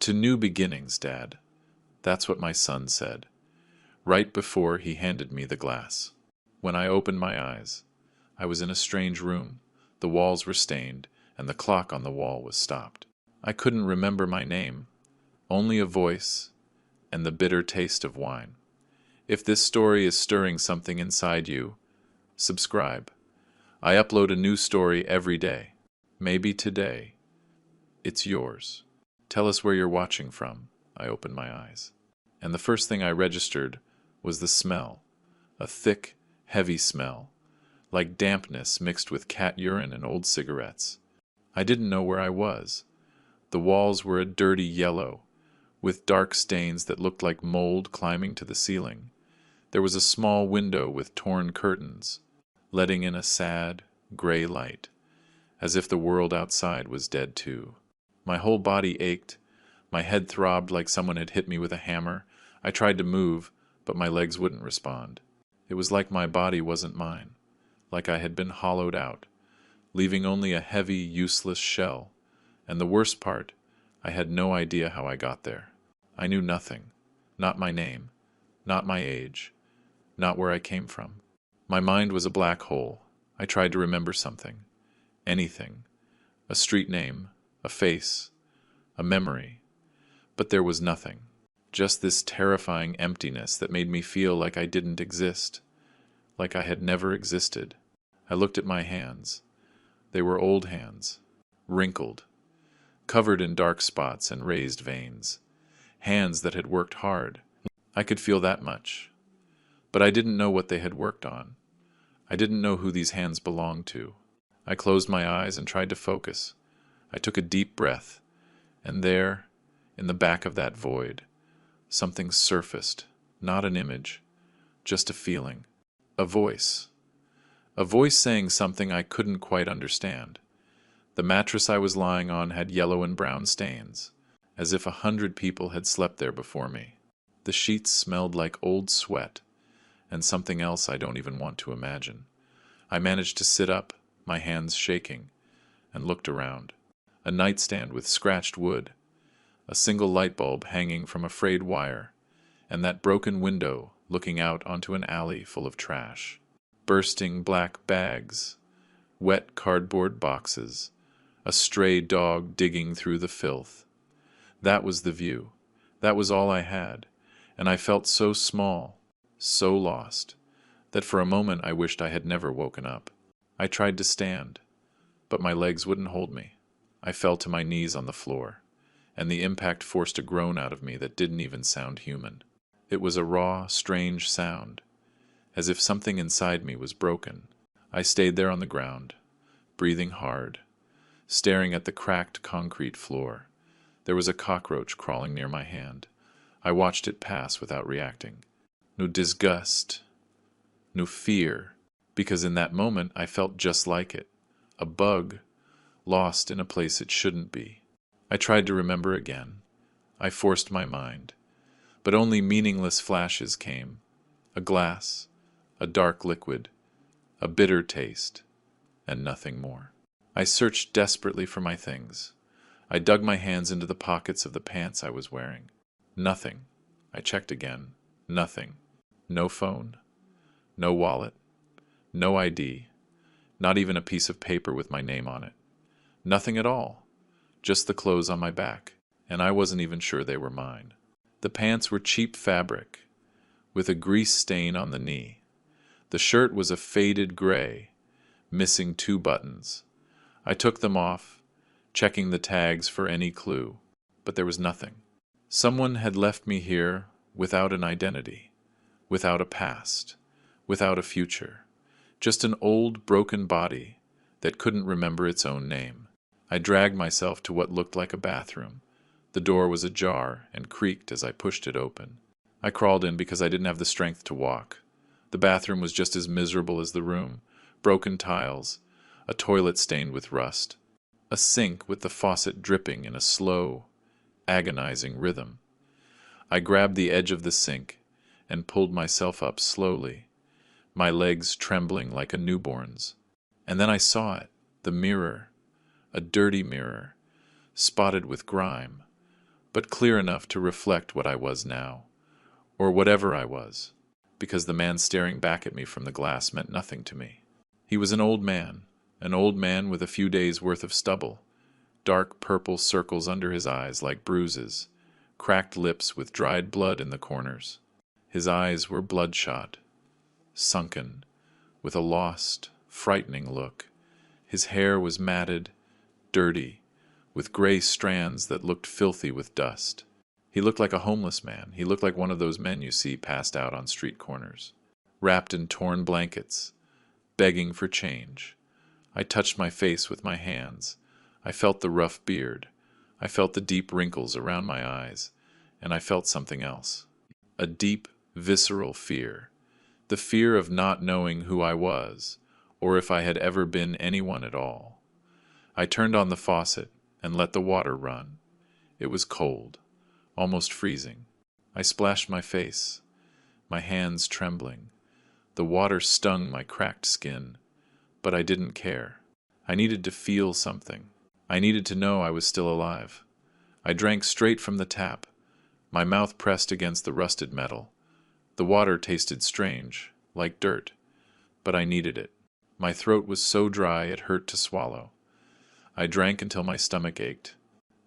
To new beginnings, Dad. That's what my son said, right before he handed me the glass. When I opened my eyes, I was in a strange room. The walls were stained, and the clock on the wall was stopped. I couldn't remember my name, only a voice and the bitter taste of wine. If this story is stirring something inside you, subscribe. I upload a new story every day. Maybe today, it's yours. Tell us where you're watching from. I opened my eyes. And the first thing I registered was the smell. A thick, heavy smell, like dampness mixed with cat urine and old cigarettes. I didn't know where I was. The walls were a dirty yellow, with dark stains that looked like mold climbing to the ceiling. There was a small window with torn curtains, letting in a sad, gray light, as if the world outside was dead too. My whole body ached. My head throbbed like someone had hit me with a hammer. I tried to move, but my legs wouldn't respond. It was like my body wasn't mine, like I had been hollowed out, leaving only a heavy, useless shell. And the worst part, I had no idea how I got there. I knew nothing. Not my name. Not my age. Not where I came from. My mind was a black hole. I tried to remember something. Anything. A street name. A face. A memory. But there was nothing. Just this terrifying emptiness that made me feel like I didn't exist. Like I had never existed. I looked at my hands. They were old hands. Wrinkled. Covered in dark spots and raised veins. Hands that had worked hard. I could feel that much. But I didn't know what they had worked on. I didn't know who these hands belonged to. I closed my eyes and tried to focus. I took a deep breath, and there, in the back of that void, something surfaced, not an image, just a feeling. A voice. A voice saying something I couldn't quite understand. The mattress I was lying on had yellow and brown stains, as if 100 people had slept there before me. The sheets smelled like old sweat, and something else I don't even want to imagine. I managed to sit up, my hands shaking, and looked around. A nightstand with scratched wood, a single light bulb hanging from a frayed wire, and that broken window looking out onto an alley full of trash. Bursting black bags, wet cardboard boxes, a stray dog digging through the filth. That was the view. That was all I had, and I felt so small, so lost, that for a moment I wished I had never woken up. I tried to stand, but my legs wouldn't hold me. I fell to my knees on the floor, and the impact forced a groan out of me that didn't even sound human. It was a raw, strange sound, as if something inside me was broken. I stayed there on the ground, breathing hard, staring at the cracked concrete floor. There was a cockroach crawling near my hand. I watched it pass without reacting. No disgust, no fear, because in that moment I felt just like it, a bug, lost in a place it shouldn't be. I tried to remember again. I forced my mind, but only meaningless flashes came. A glass, a dark liquid, a bitter taste, and nothing more. I searched desperately for my things. I dug my hands into the pockets of the pants I was wearing. Nothing. I checked again. Nothing. No phone. No wallet. No ID. Not even a piece of paper with my name on it. Nothing at all. Just the clothes on my back, and I wasn't even sure they were mine. The pants were cheap fabric, with a grease stain on the knee. The shirt was a faded gray, missing 2 buttons. I took them off, checking the tags for any clue, but there was nothing. Someone had left me here without an identity, without a past, without a future. Just an old, broken body that couldn't remember its own name. I dragged myself to what looked like a bathroom. The door was ajar and creaked as I pushed it open. I crawled in because I didn't have the strength to walk. The bathroom was just as miserable as the room. Broken tiles, a toilet stained with rust, a sink with the faucet dripping in a slow, agonizing rhythm. I grabbed the edge of the sink and pulled myself up slowly, my legs trembling like a newborn's. And then I saw it, the mirror, a dirty mirror, spotted with grime, but clear enough to reflect what I was now, or whatever I was, because the man staring back at me from the glass meant nothing to me. He was an old man with a few days' worth of stubble, dark purple circles under his eyes like bruises, cracked lips with dried blood in the corners. His eyes were bloodshot, sunken, with a lost, frightening look. His hair was matted, dirty, with gray strands that looked filthy with dust. He looked like a homeless man. He looked like one of those men you see passed out on street corners, wrapped in torn blankets, begging for change. I touched my face with my hands. I felt the rough beard. I felt the deep wrinkles around my eyes. And I felt something else. A deep, visceral fear. The fear of not knowing who I was, or if I had ever been anyone at all. I turned on the faucet and let the water run. It was cold, almost freezing. I splashed my face, my hands trembling. The water stung my cracked skin, but I didn't care. I needed to feel something. I needed to know I was still alive. I drank straight from the tap, my mouth pressed against the rusted metal. The water tasted strange, like dirt, but I needed it. My throat was so dry it hurt to swallow. I drank until my stomach ached.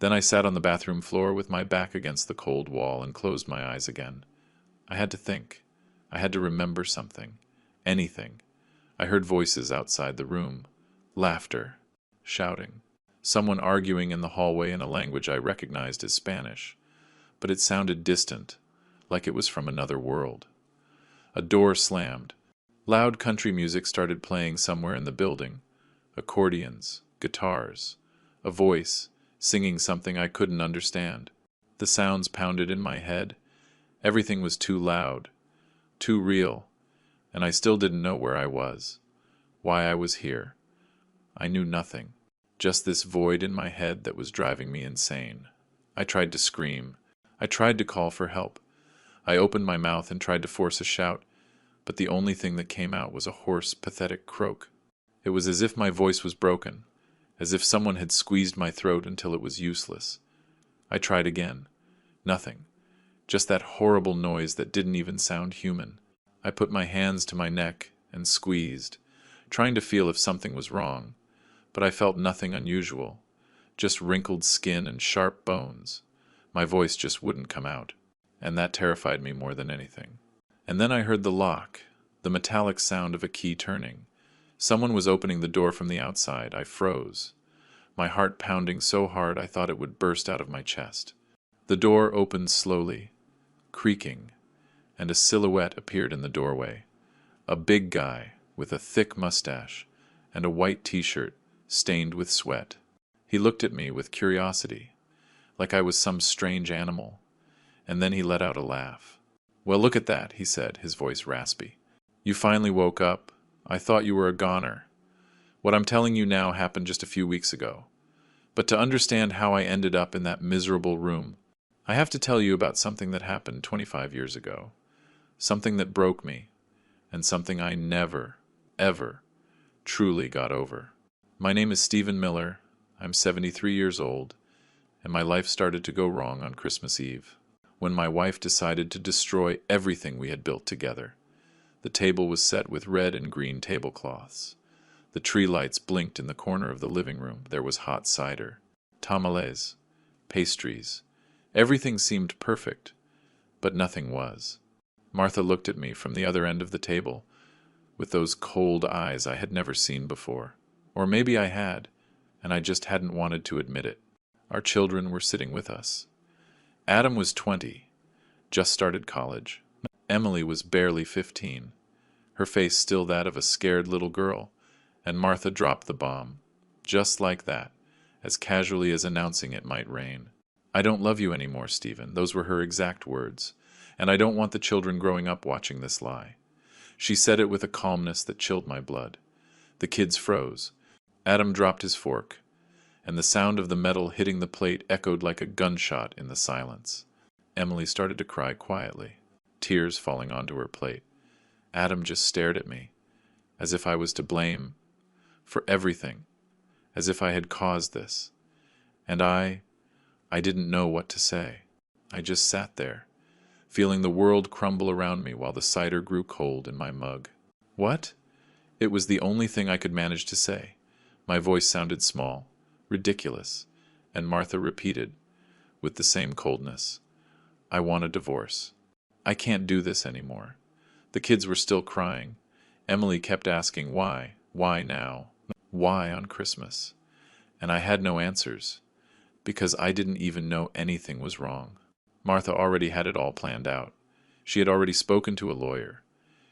Then I sat on the bathroom floor with my back against the cold wall and closed my eyes again. I had to think. I had to remember something. Anything. I heard voices outside the room. Laughter. Shouting. Someone arguing in the hallway in a language I recognized as Spanish. But it sounded distant, like it was from another world. A door slammed. Loud country music started playing somewhere in the building. Accordions, guitars, a voice singing something I couldn't understand. The sounds pounded in my head. Everything was too loud, too real, and I still didn't know where I was, why I was here. I knew nothing, just this void in my head that was driving me insane. I tried to scream. I tried to call for help. I opened my mouth and tried to force a shout, but the only thing that came out was a hoarse, pathetic croak. It was as if my voice was broken, as if someone had squeezed my throat until it was useless. I tried again. Nothing. Just that horrible noise that didn't even sound human. I put my hands to my neck and squeezed, trying to feel if something was wrong, but I felt nothing unusual, just wrinkled skin and sharp bones. My voice just wouldn't come out, and that terrified me more than anything. And then I heard the lock, the metallic sound of a key turning. Someone was opening the door from the outside. I froze, my heart pounding so hard I thought it would burst out of my chest. The door opened slowly, creaking, and a silhouette appeared in the doorway. A big guy with a thick mustache and a white t-shirt stained with sweat. He looked at me with curiosity, like I was some strange animal, and then he let out a laugh. "Well, look at that," he said, his voice raspy. "You finally woke up. I thought you were a goner. What I'm telling you now happened just a few weeks ago. But to understand how I ended up in that miserable room, I have to tell you about something that happened 25 years ago. Something that broke me, and something I never, ever, truly got over. My name is Stephen Miller. I'm 73 years old, and my life started to go wrong on Christmas Eve, when my wife decided to destroy everything we had built together. The table was set with red and green tablecloths. The tree lights blinked in the corner of the living room. There was hot cider, tamales, pastries. Everything seemed perfect, but nothing was. Martha looked at me from the other end of the table with those cold eyes I had never seen before. Or maybe I had, and I just hadn't wanted to admit it. Our children were sitting with us. Adam was 20, just started college. Emily was barely 15, her face still that of a scared little girl, and Martha dropped the bomb, just like that, as casually as announcing it might rain. "I don't love you anymore, Stephen." Those were her exact words, and I don't want the children growing up watching this lie. She said it with a calmness that chilled my blood. The kids froze. Adam dropped his fork, and the sound of the metal hitting the plate echoed like a gunshot in the silence. Emily started to cry quietly, tears falling onto her plate. Adam just stared at me, as if I was to blame for everything, as if I had caused this. And I I didn't know what to say. I just sat there, feeling the world crumble around me while the cider grew cold in my mug. What? It was the only thing I could manage to say. My voice sounded small, ridiculous, and Martha repeated, with the same coldness, I want a divorce. I can't do this anymore. The kids were still crying. Emily kept asking why now, why on Christmas? And I had no answers, because I didn't even know anything was wrong. Martha already had it all planned out. She had already spoken to a lawyer.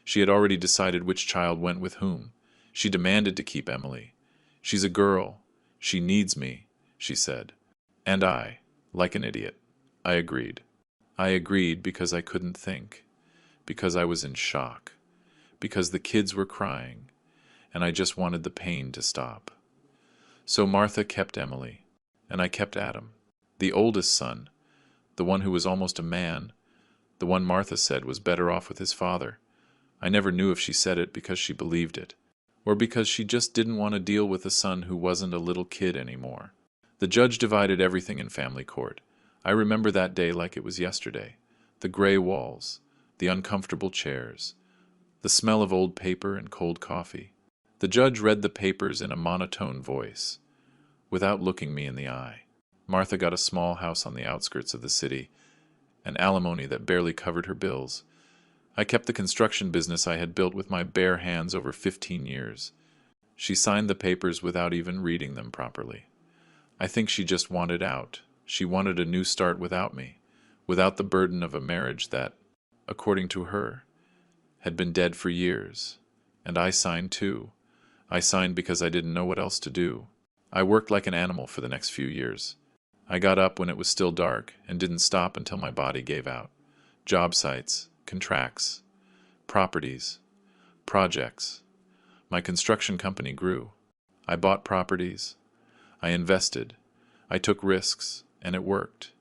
She had already decided which child went with whom. She demanded to keep Emily. She's a girl. She needs me, she said. And I, like an idiot, I agreed. I agreed because I couldn't think, because I was in shock, because the kids were crying, and I just wanted the pain to stop. So Martha kept Emily, and I kept Adam, the oldest son, the one who was almost a man, the one Martha said was better off with his father. I never knew if she said it because she believed it, or because she just didn't want to deal with a son who wasn't a little kid anymore. The judge divided everything in family court. I remember that day like it was yesterday. The gray walls, the uncomfortable chairs, the smell of old paper and cold coffee. The judge read the papers in a monotone voice, without looking me in the eye. Martha got a small house on the outskirts of the city, an alimony that barely covered her bills. I kept the construction business I had built with my bare hands over 15 years. She signed the papers without even reading them properly. I think she just wanted out. She wanted a new start without me, without the burden of a marriage that, according to her, had been dead for years. And I signed too. I signed because I didn't know what else to do. I worked like an animal for the next few years. I got up when it was still dark and didn't stop until my body gave out. Job sites, contracts, properties, projects. My construction company grew. I bought properties. I invested. I took risks, and it worked.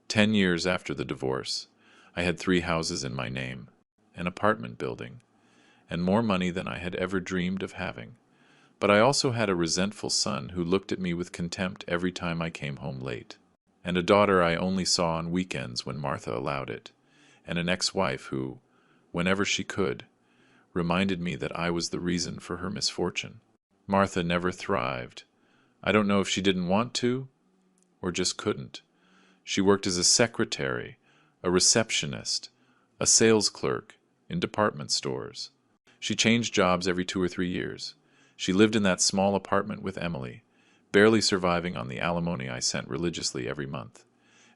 10 years after the divorce, I had 3 houses in my name, an apartment building, and more money than I had ever dreamed of having. But I also had a resentful son who looked at me with contempt every time I came home late, and a daughter I only saw on weekends when Martha allowed it, and an ex-wife who, whenever she could, reminded me that I was the reason for her misfortune. Martha never thrived. I don't know if she didn't want to, or just couldn't. She worked as a secretary, a receptionist, a sales clerk in department stores. She changed jobs every 2 or 3 years. She lived in that small apartment with Emily, barely surviving on the alimony I sent religiously every month.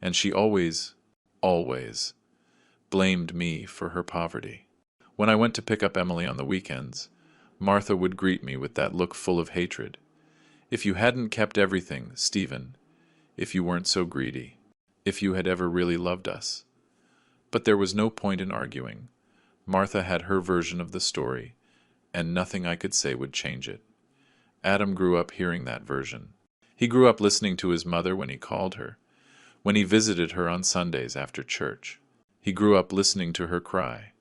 And she always blamed me for her poverty. When I went to pick up Emily on the weekends, Martha would greet me with that look full of hatred. If you hadn't kept everything, Stephen, if you weren't so greedy, if you had ever really loved us. But there was no point in arguing. Martha had her version of the story, and nothing I could say would change it. Adam grew up hearing that version. He grew up listening to his mother when he called her, when he visited her on Sundays after church. He grew up listening to her cry,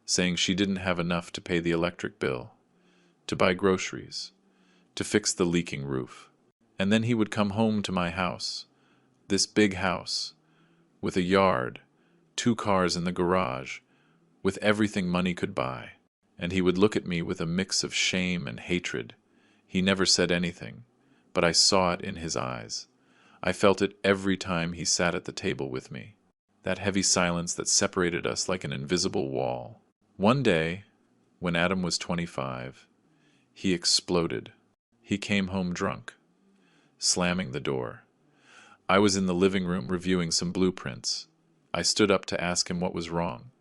saying she didn't have enough to pay the electric bill, to buy groceries, to fix the leaking roof. And then he would come home to my house, this big house, with a yard, 2 cars in the garage, with everything money could buy. And he would look at me with a mix of shame and hatred. He never said anything, but I saw it in his eyes. I felt it every time he sat at the table with me, that heavy silence that separated us like an invisible wall. One day, when Adam was 25, he exploded. He came home drunk, slamming the door. I was in the living room reviewing some blueprints. I stood up to ask him what was wrong,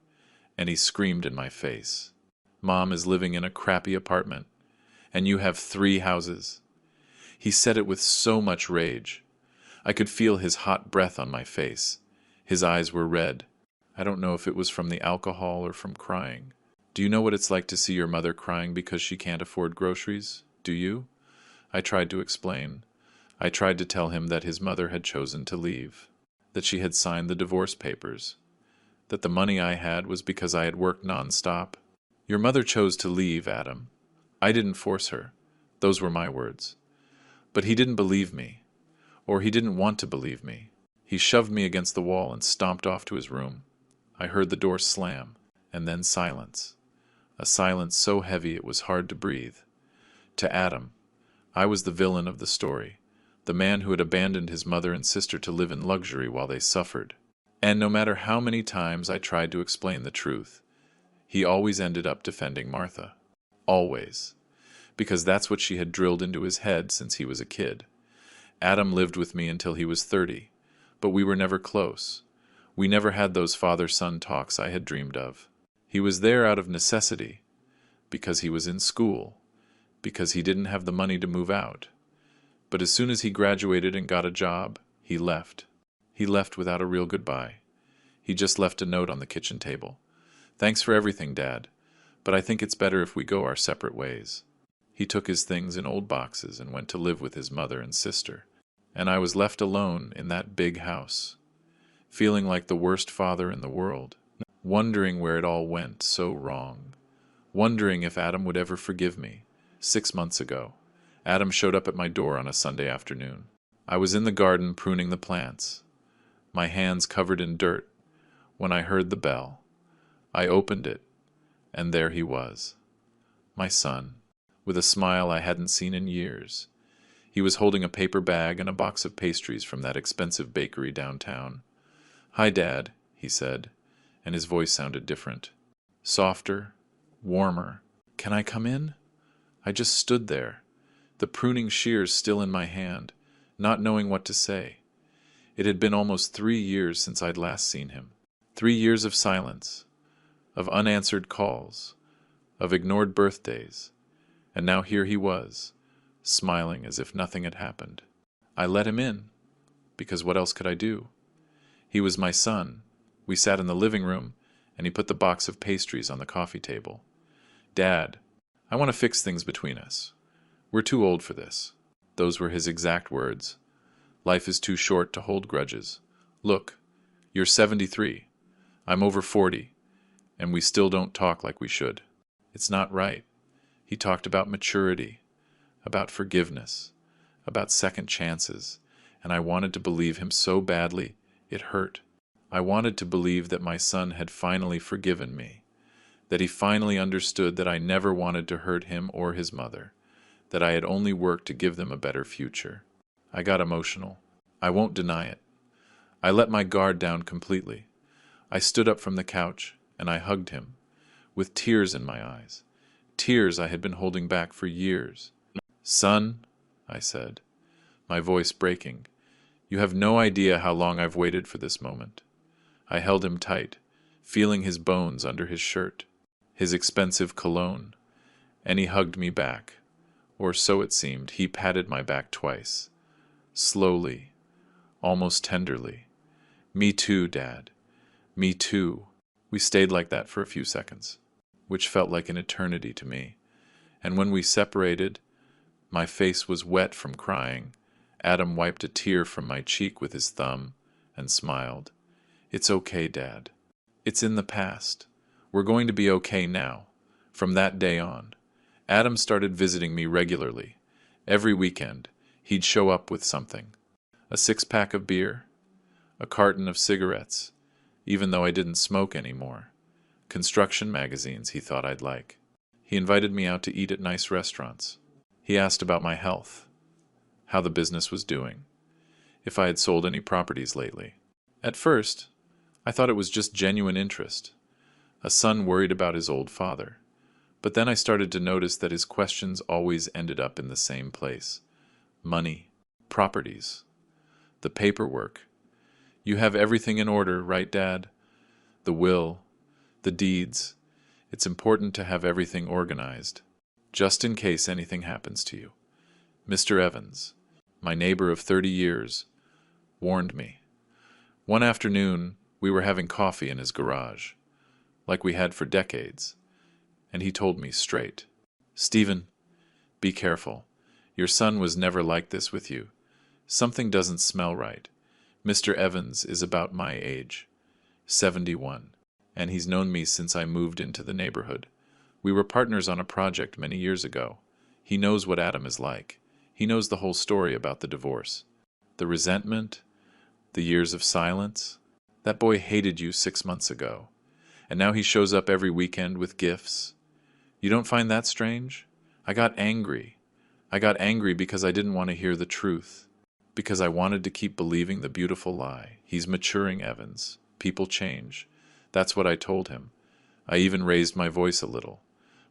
and he screamed in my face. Mom is living in a crappy apartment, and you have 3 houses. He said it with so much rage. I could feel his hot breath on my face. His eyes were red. I don't know if it was from the alcohol or from crying. Do you know what it's like to see your mother crying because she can't afford groceries? Do you? I tried to explain. I tried to tell him that his mother had chosen to leave, that she had signed the divorce papers, that the money I had was because I had worked nonstop. Your mother chose to leave, Adam. I didn't force her. Those were my words. But he didn't believe me, or he didn't want to believe me. He shoved me against the wall and stomped off to his room. I heard the door slam, and then silence. A silence so heavy it was hard to breathe. To Adam, I was the villain of the story, the man who had abandoned his mother and sister to live in luxury while they suffered. And no matter how many times I tried to explain the truth, he always ended up defending Martha. Always. Because that's what she had drilled into his head since he was a kid. Adam lived with me until he was 30, but we were never close. We never had those father-son talks I had dreamed of. He was there out of necessity, because he was in school, because he didn't have the money to move out. But as soon as he graduated and got a job, he left. He left without a real goodbye. He just left a note on the kitchen table. "Thanks for everything, Dad, but I think it's better if we go our separate ways." He took his things in old boxes and went to live with his mother and sister. And I was left alone in that big house, feeling like the worst father in the world, wondering where it all went so wrong, wondering if Adam would ever forgive me. 6 months ago, Adam showed up at my door on a Sunday afternoon. I was in the garden pruning the plants, my hands covered in dirt, when I heard the bell. I opened it, and there he was, my son, with a smile I hadn't seen in years. He was holding a paper bag and a box of pastries from that expensive bakery downtown. "Hi, Dad," he said, and his voice sounded different. Softer, warmer. "Can I come in?" I just stood there, the pruning shears still in my hand, not knowing what to say. It had been almost 3 years since I'd last seen him. 3 years of silence, of unanswered calls, of ignored birthdays, and now here he was, smiling as if nothing had happened. I let him in, because what else could I do? He was my son. We sat in the living room, and he put the box of pastries on the coffee table. "Dad, I want to fix things between us. We're too old for this." Those were his exact words. "Life is too short to hold grudges. Look, you're 73. I'm over 40, and we still don't talk like we should. It's not right." He talked about maturity, about forgiveness, about second chances, and I wanted to believe him so badly it hurt. I wanted to believe that my son had finally forgiven me, that he finally understood that I never wanted to hurt him or his mother, that I had only worked to give them a better future. I got emotional. I won't deny it. I let my guard down completely. I stood up from the couch, and I hugged him, with tears in my eyes, tears I had been holding back for years. "Son," I said, my voice breaking, "you have no idea how long I've waited for this moment." I held him tight, feeling his bones under his shirt, his expensive cologne, and he hugged me back, or so it seemed. He patted my back twice, slowly, almost tenderly. "Me too, Dad. Me too." We stayed like that for a few seconds, which felt like an eternity to me, and when we separated, my face was wet from crying. Adam wiped a tear from my cheek with his thumb and smiled. "It's okay, Dad. It's in the past. We're going to be okay now." From that day on, Adam started visiting me regularly. Every weekend, he'd show up with something. A 6-pack of beer, a carton of cigarettes, even though I didn't smoke anymore. Construction magazines he thought I'd like. He invited me out to eat at nice restaurants. He asked about my health, how the business was doing, if I had sold any properties lately. At first, I thought it was just genuine interest, a son worried about his old father. But then I started to notice that his questions always ended up in the same place. Money, properties, the paperwork. "You have everything in order, right, Dad? The will, the deeds. It's important to have everything organized, just in case anything happens to you." Mr. Evans, my neighbor of 30 years, warned me. One afternoon, we were having coffee in his garage, like we had for decades, and he told me straight, "Stephen, be careful. Your son was never like this with you. Something doesn't smell right. Mr. Evans is about my age, 71, and he's known me since I moved into the neighborhood. We were partners on a project many years ago. He knows what Adam is like. He knows the whole story about the divorce. The resentment, The years of silence? That boy hated you 6 months ago, and now he shows up every weekend with gifts. You don't find that strange? I got angry. I got angry because I didn't want to hear the truth, because I wanted to keep believing the beautiful lie. He's maturing, Evans. People change. That's what I told him. I even raised my voice a little.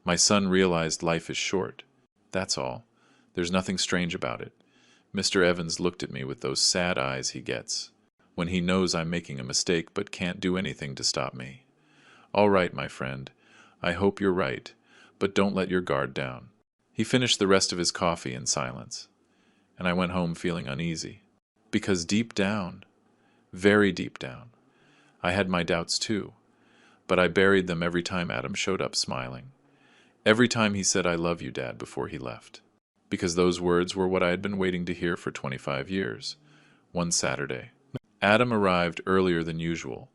My son realized life is short. That's all. There's nothing strange about it. Mr. Evans looked at me with those sad eyes he gets when he knows I'm making a mistake but can't do anything to stop me. All right, my friend. I hope you're right, but don't let your guard down. He finished the rest of his coffee in silence, and I went home feeling uneasy. Because deep down, very deep down, I had my doubts too, but I buried them every time Adam showed up smiling. Every time he said, "I love you, Dad," before he left. Because those words were what I had been waiting to hear for 25 years. One Saturday, Adam arrived earlier than usual.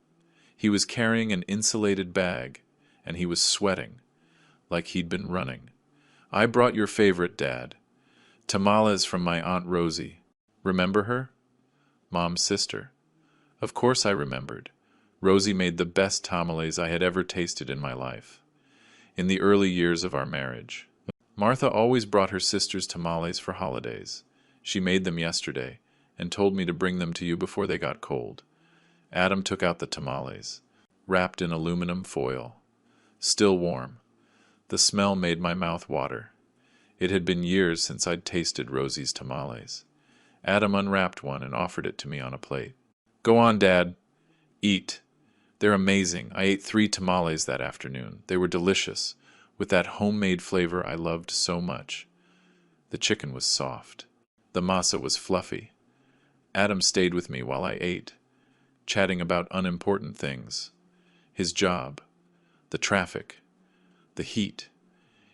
He was carrying an insulated bag, and he was sweating, like he'd been running. "I brought your favorite, Dad. Tamales from my Aunt Rosie. Remember her? Mom's sister." Of course I remembered. Rosie made the best tamales I had ever tasted in my life. In the early years of our marriage, Martha always brought her sister's tamales for holidays. She made them yesterday and told me to bring them to you before they got cold. Adam took out the tamales, wrapped in aluminum foil. Still warm. The smell made my mouth water. It had been years since I'd tasted Rosie's tamales. Adam unwrapped one and offered it to me on a plate. "Go on, Dad. Eat. They're amazing. I ate 3 tamales that afternoon. They were delicious, with that homemade flavor I loved so much. The chicken was soft. The masa was fluffy. Adam stayed with me while I ate, chatting about unimportant things. His job, the traffic, the heat.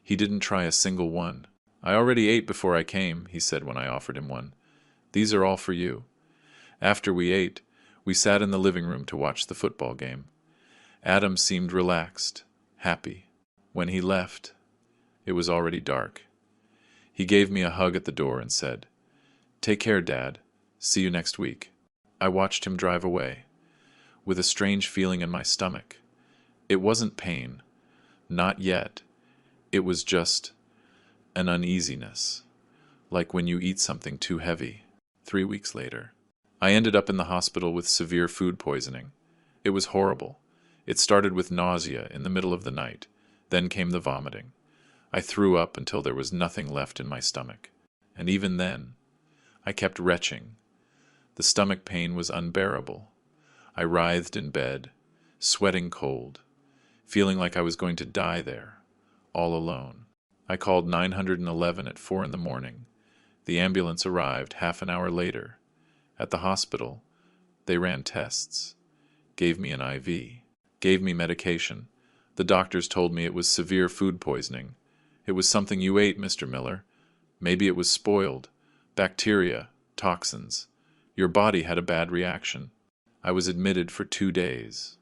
He didn't try a single one. "I already ate before I came," he said when I offered him one. "These are all for you." After we ate, we sat in the living room to watch the football game. Adam seemed relaxed, happy. When he left, it was already dark. He gave me a hug at the door and said, "Take care, Dad. See you next week." I watched him drive away, with a strange feeling in my stomach. It wasn't pain. Not yet. It was just an uneasiness, like when you eat something too heavy. 3 weeks later, I ended up in the hospital with severe food poisoning. It was horrible. It started with nausea in the middle of the night. Then came the vomiting. I threw up until there was nothing left in my stomach. And even then, I kept retching. The stomach pain was unbearable. I writhed in bed, sweating cold, feeling like I was going to die there, all alone. I called 911 at 4 in the morning. The ambulance arrived half an hour later. At the hospital, they ran tests, gave me an IV, gave me medication. The doctors told me it was severe food poisoning. "It was something you ate, Mr. Miller. Maybe it was spoiled. Bacteria, toxins. Your body had a bad reaction." I was admitted for 2 days.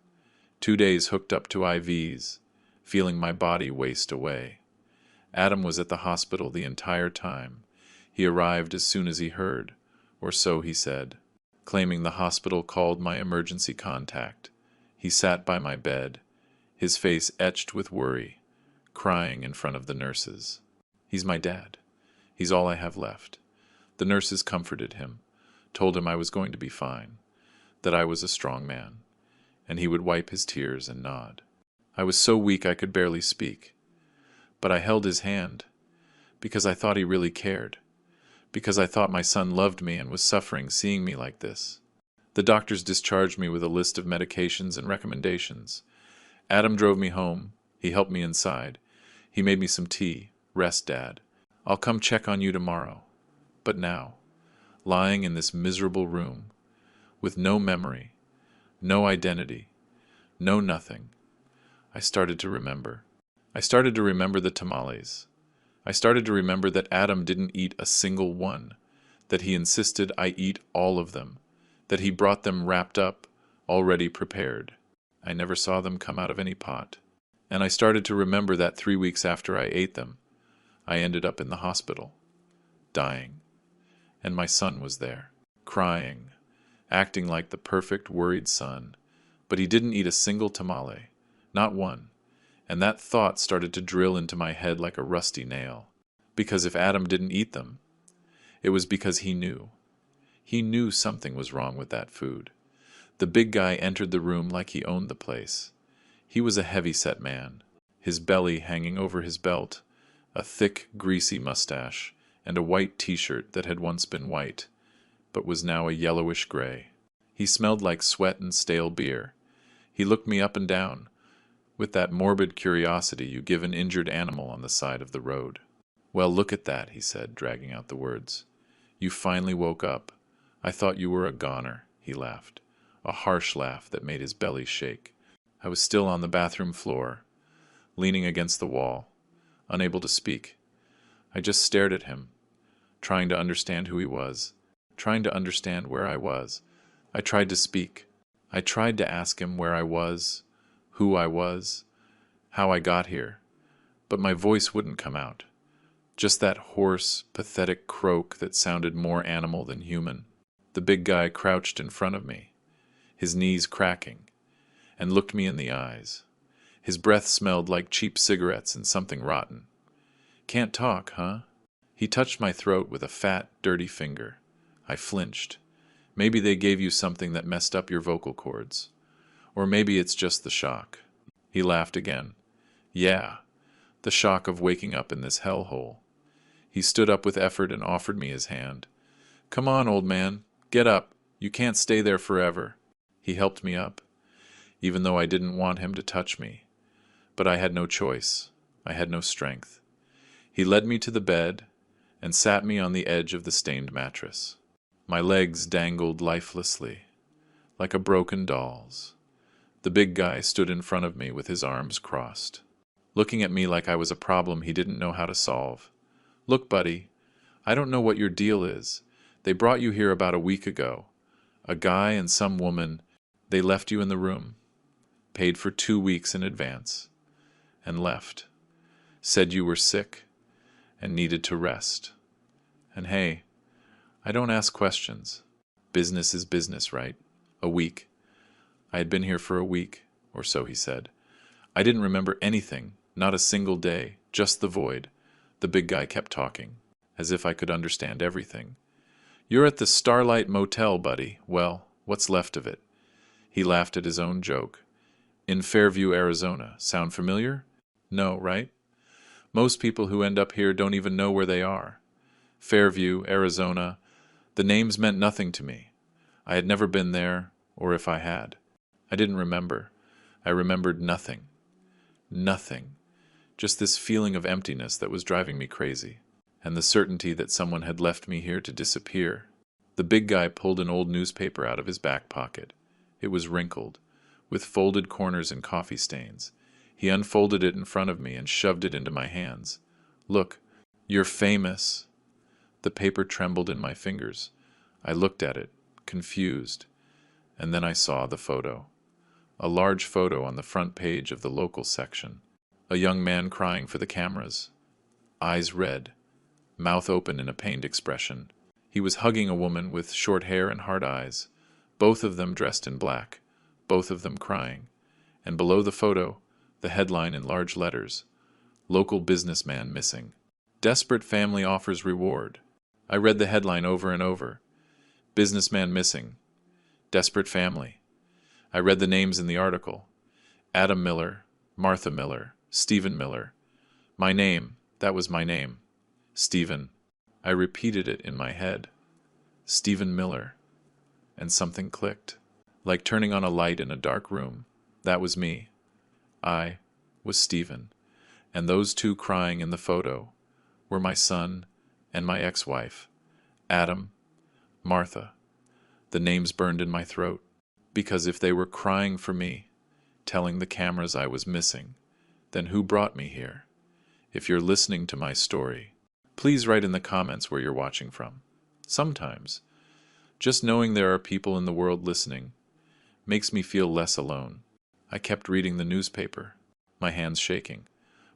2 days hooked up to IVs, feeling my body waste away. Adam was at the hospital the entire time. He arrived as soon as he heard, or so he said, claiming the hospital called my emergency contact. He sat by my bed, his face etched with worry, crying in front of the nurses. "He's my dad. He's all I have left." The nurses comforted him, told him I was going to be fine, that I was a strong man, and he would wipe his tears and nod. I was so weak I could barely speak, but I held his hand because I thought he really cared, because I thought my son loved me and was suffering seeing me like this. The doctors discharged me with a list of medications and recommendations. Adam drove me home. He helped me inside. He made me some tea. "Rest, Dad. I'll come check on you tomorrow." But now, lying in this miserable room, with no memory, no identity, no nothing, I started to remember. I started to remember the tamales. I started to remember that Adam didn't eat a single one, that he insisted I eat all of them, that he brought them wrapped up, already prepared. I never saw them come out of any pot. And I started to remember that 3 weeks after I ate them, I ended up in the hospital, dying. And my son was there, crying, acting like the perfect worried son. But he didn't eat a single tamale, not one, and that thought started to drill into my head like a rusty nail. Because if Adam didn't eat them, it was because he knew. He knew something was wrong with that food. The big guy entered the room like he owned the place. He was a heavy-set man, his belly hanging over his belt, a thick, greasy mustache, and a white t-shirt that had once been white, but was now a yellowish gray. He smelled like sweat and stale beer. He looked me up and down, with that morbid curiosity you give an injured animal on the side of the road. "Well, look at that," he said, dragging out the words. "You finally woke up. I thought you were a goner," he laughed, a harsh laugh that made his belly shake. I was still on the bathroom floor, leaning against the wall, unable to speak. I just stared at him, trying to understand who he was, trying to understand where I was. I tried to speak. I tried to ask him where I was, who I was, how I got here, but my voice wouldn't come out. Just that hoarse, pathetic croak that sounded more animal than human. The big guy crouched in front of me, his knees cracking, and looked me in the eyes. His breath smelled like cheap cigarettes and something rotten. "Can't talk, huh?" He touched my throat with a fat, dirty finger. I flinched. "Maybe they gave you something that messed up your vocal cords. Or maybe it's just the shock." He laughed again. "Yeah, the shock of waking up in this hellhole." He stood up with effort and offered me his hand. "Come on, old man. Get up. You can't stay there forever." He helped me up, even though I didn't want him to touch me. But I had no choice. I had no strength. He led me to the bed and sat me on the edge of the stained mattress. My legs dangled lifelessly, like a broken doll's. The big guy stood in front of me with his arms crossed, looking at me like I was a problem he didn't know how to solve. "Look, buddy, I don't know what your deal is. They brought you here about a week ago. A guy and some woman, they left you in the room, paid for 2 weeks in advance, and left. Said you were sick and needed to rest. And hey, I don't ask questions. Business is business, right? A week. I had been here for a week, or so he said. I didn't remember anything, not a single day, just the void." The big guy kept talking, as if I could understand everything. "You're at the Starlight Motel, buddy. Well, what's left of it." He laughed at his own joke. "In Fairview, Arizona. Sound familiar? No, right? Most people who end up here don't even know where they are. Fairview, Arizona. The names meant nothing to me. I had never been there, or if I had. I didn't remember. I remembered nothing. Nothing. Just this feeling of emptiness that was driving me crazy, and the certainty that someone had left me here to disappear." The big guy pulled an old newspaper out of his back pocket. It was wrinkled, with folded corners and coffee stains. He unfolded it in front of me and shoved it into my hands. "Look, you're famous." The paper trembled in my fingers. I looked at it, confused, and then I saw the photo. A large photo on the front page of the local section. A young man crying for the cameras. Eyes red, mouth open in a pained expression. He was hugging a woman with short hair and hard eyes, both of them dressed in black, both of them crying. And below the photo, the headline in large letters, "Local businessman missing. Desperate family offers reward." I read the headline over and over. Businessman missing. Desperate family. I read the names in the article. Adam Miller, Martha Miller, Stephen Miller. My name, that was my name. Stephen. I repeated it in my head. Stephen Miller. And something clicked, like turning on a light in a dark room. That was me. I was Stephen, and those two crying in the photo were my son and my ex-wife, Adam, Martha. The names burned in my throat, because if they were crying for me, telling the cameras I was missing, then who brought me here? If you're listening to my story, please write in the comments where you're watching from. Sometimes, just knowing there are people in the world listening makes me feel less alone. I kept reading the newspaper, my hands shaking.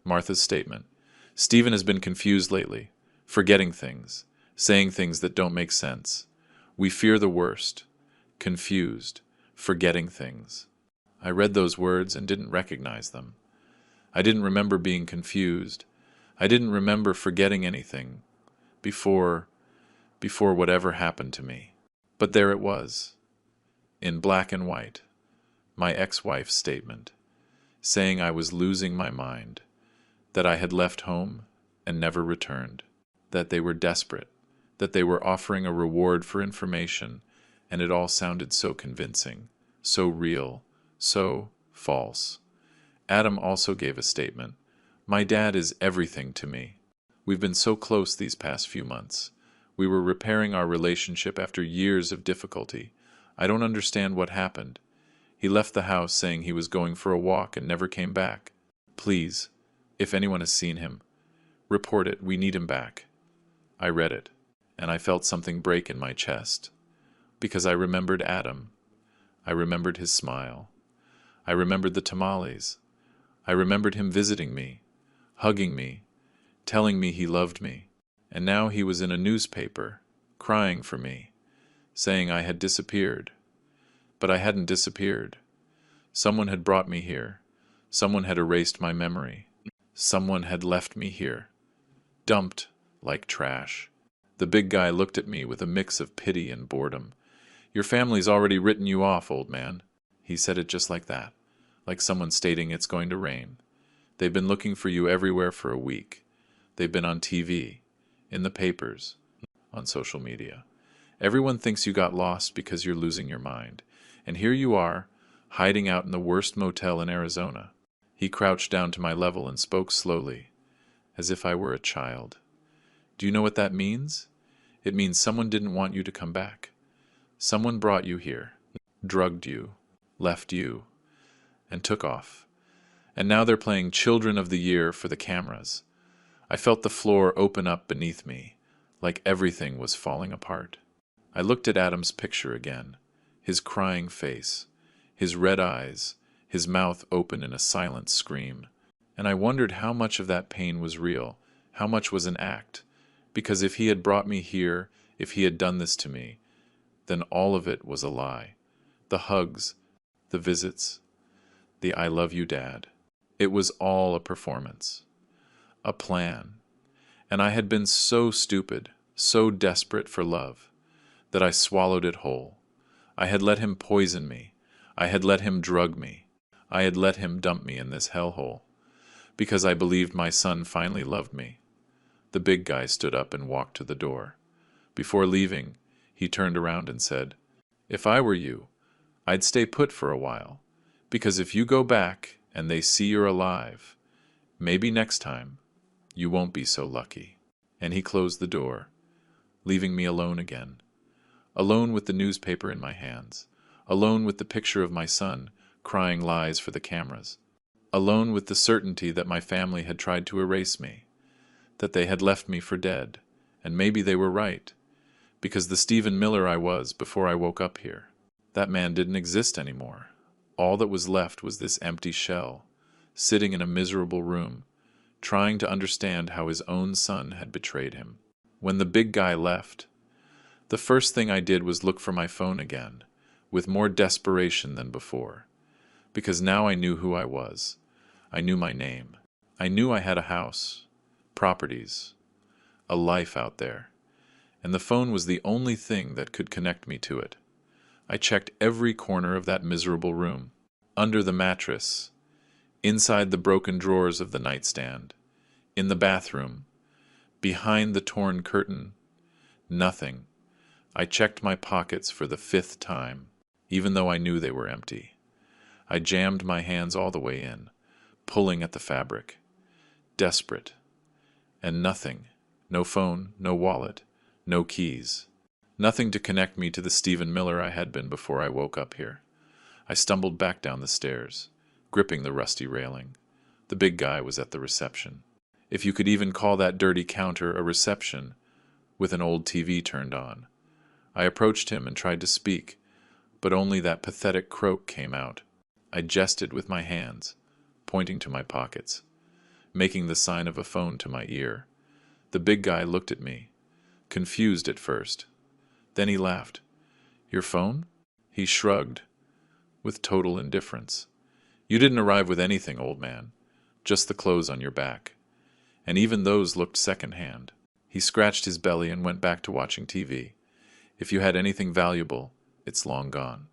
Martha's statement. Stephen has been confused lately, forgetting things, saying things that don't make sense. We fear the worst. confused, forgetting things. I read those words and didn't recognize them. I didn't remember being confused. I didn't remember forgetting anything before whatever happened to me. But there it was, in black and white, my ex-wife's statement, saying I was losing my mind, that I had left home and never returned, that they were desperate, that they were offering a reward for information, and it all sounded so convincing, so real, so false. Adam also gave a statement. My dad is everything to me. We've been so close these past few months. We were repairing our relationship after years of difficulty. I don't understand what happened. He left the house saying he was going for a walk and never came back. Please, if anyone has seen him, report it. We need him back. I read it, and I felt something break in my chest, because I remembered Adam. I remembered his smile. I remembered the tamales. I remembered him visiting me, hugging me, telling me he loved me. And now he was in a newspaper, crying for me, saying I had disappeared. But I hadn't disappeared. Someone had brought me here. Someone had erased my memory. Someone had left me here, dumped like trash. The big guy looked at me with a mix of pity and boredom. Your family's already written you off, old man. He said it just like that, like someone stating it's going to rain. They've been looking for you everywhere for a week. They've been on TV, in the papers, on social media. Everyone thinks you got lost because you're losing your mind. And here you are, hiding out in the worst motel in Arizona. He crouched down to my level and spoke slowly, as if I were a child. Do you know what that means? It means someone didn't want you to come back. Someone brought you here, drugged you, left you, and took off. And now they're playing Children of the Year for the cameras. I felt the floor open up beneath me, like everything was falling apart. I looked at Adam's picture again, his crying face, his red eyes, his mouth open in a silent scream. And I wondered how much of that pain was real, how much was an act. Because if he had brought me here, if he had done this to me, then all of it was a lie. The hugs, the visits, the I love you, Dad. It was all a performance, a plan. And I had been so stupid, so desperate for love, that I swallowed it whole. I had let him poison me. I had let him drug me. I had let him dump me in this hellhole, because I believed my son finally loved me. The big guy stood up and walked to the door. Before leaving, he turned around and said, If I were you, I'd stay put for a while, because if you go back and they see you're alive, maybe next time you won't be so lucky. And he closed the door, leaving me alone again, alone with the newspaper in my hands, alone with the picture of my son crying lies for the cameras, alone with the certainty that my family had tried to erase me, that they had left me for dead, and maybe they were right, because the Stephen Miller I was before I woke up here, that man didn't exist anymore. All that was left was this empty shell, sitting in a miserable room, trying to understand how his own son had betrayed him. When the big guy left, the first thing I did was look for my phone again, with more desperation than before, because now I knew who I was. I knew my name. I knew I had a house, properties, a life out there, and the phone was the only thing that could connect me to it. I checked every corner of that miserable room, under the mattress, inside the broken drawers of the nightstand, in the bathroom, behind the torn curtain. Nothing. I checked my pockets for the 5th time, even though I knew they were empty. I jammed my hands all the way in, pulling at the fabric, desperate. And nothing. No phone, no wallet, no keys. Nothing to connect me to the Stephen Miller I had been before I woke up here. I stumbled back down the stairs, gripping the rusty railing. The big guy was at the reception. If you could even call that dirty counter a reception, with an old TV turned on. I approached him and tried to speak, but only that pathetic croak came out. I gestured with my hands, pointing to my pockets, making the sign of a phone to my ear. The big guy looked at me, confused at first. Then he laughed. Your phone? He shrugged, with total indifference. You didn't arrive with anything, old man. Just the clothes on your back. And even those looked second-hand. He scratched his belly and went back to watching TV. If you had anything valuable, it's long gone.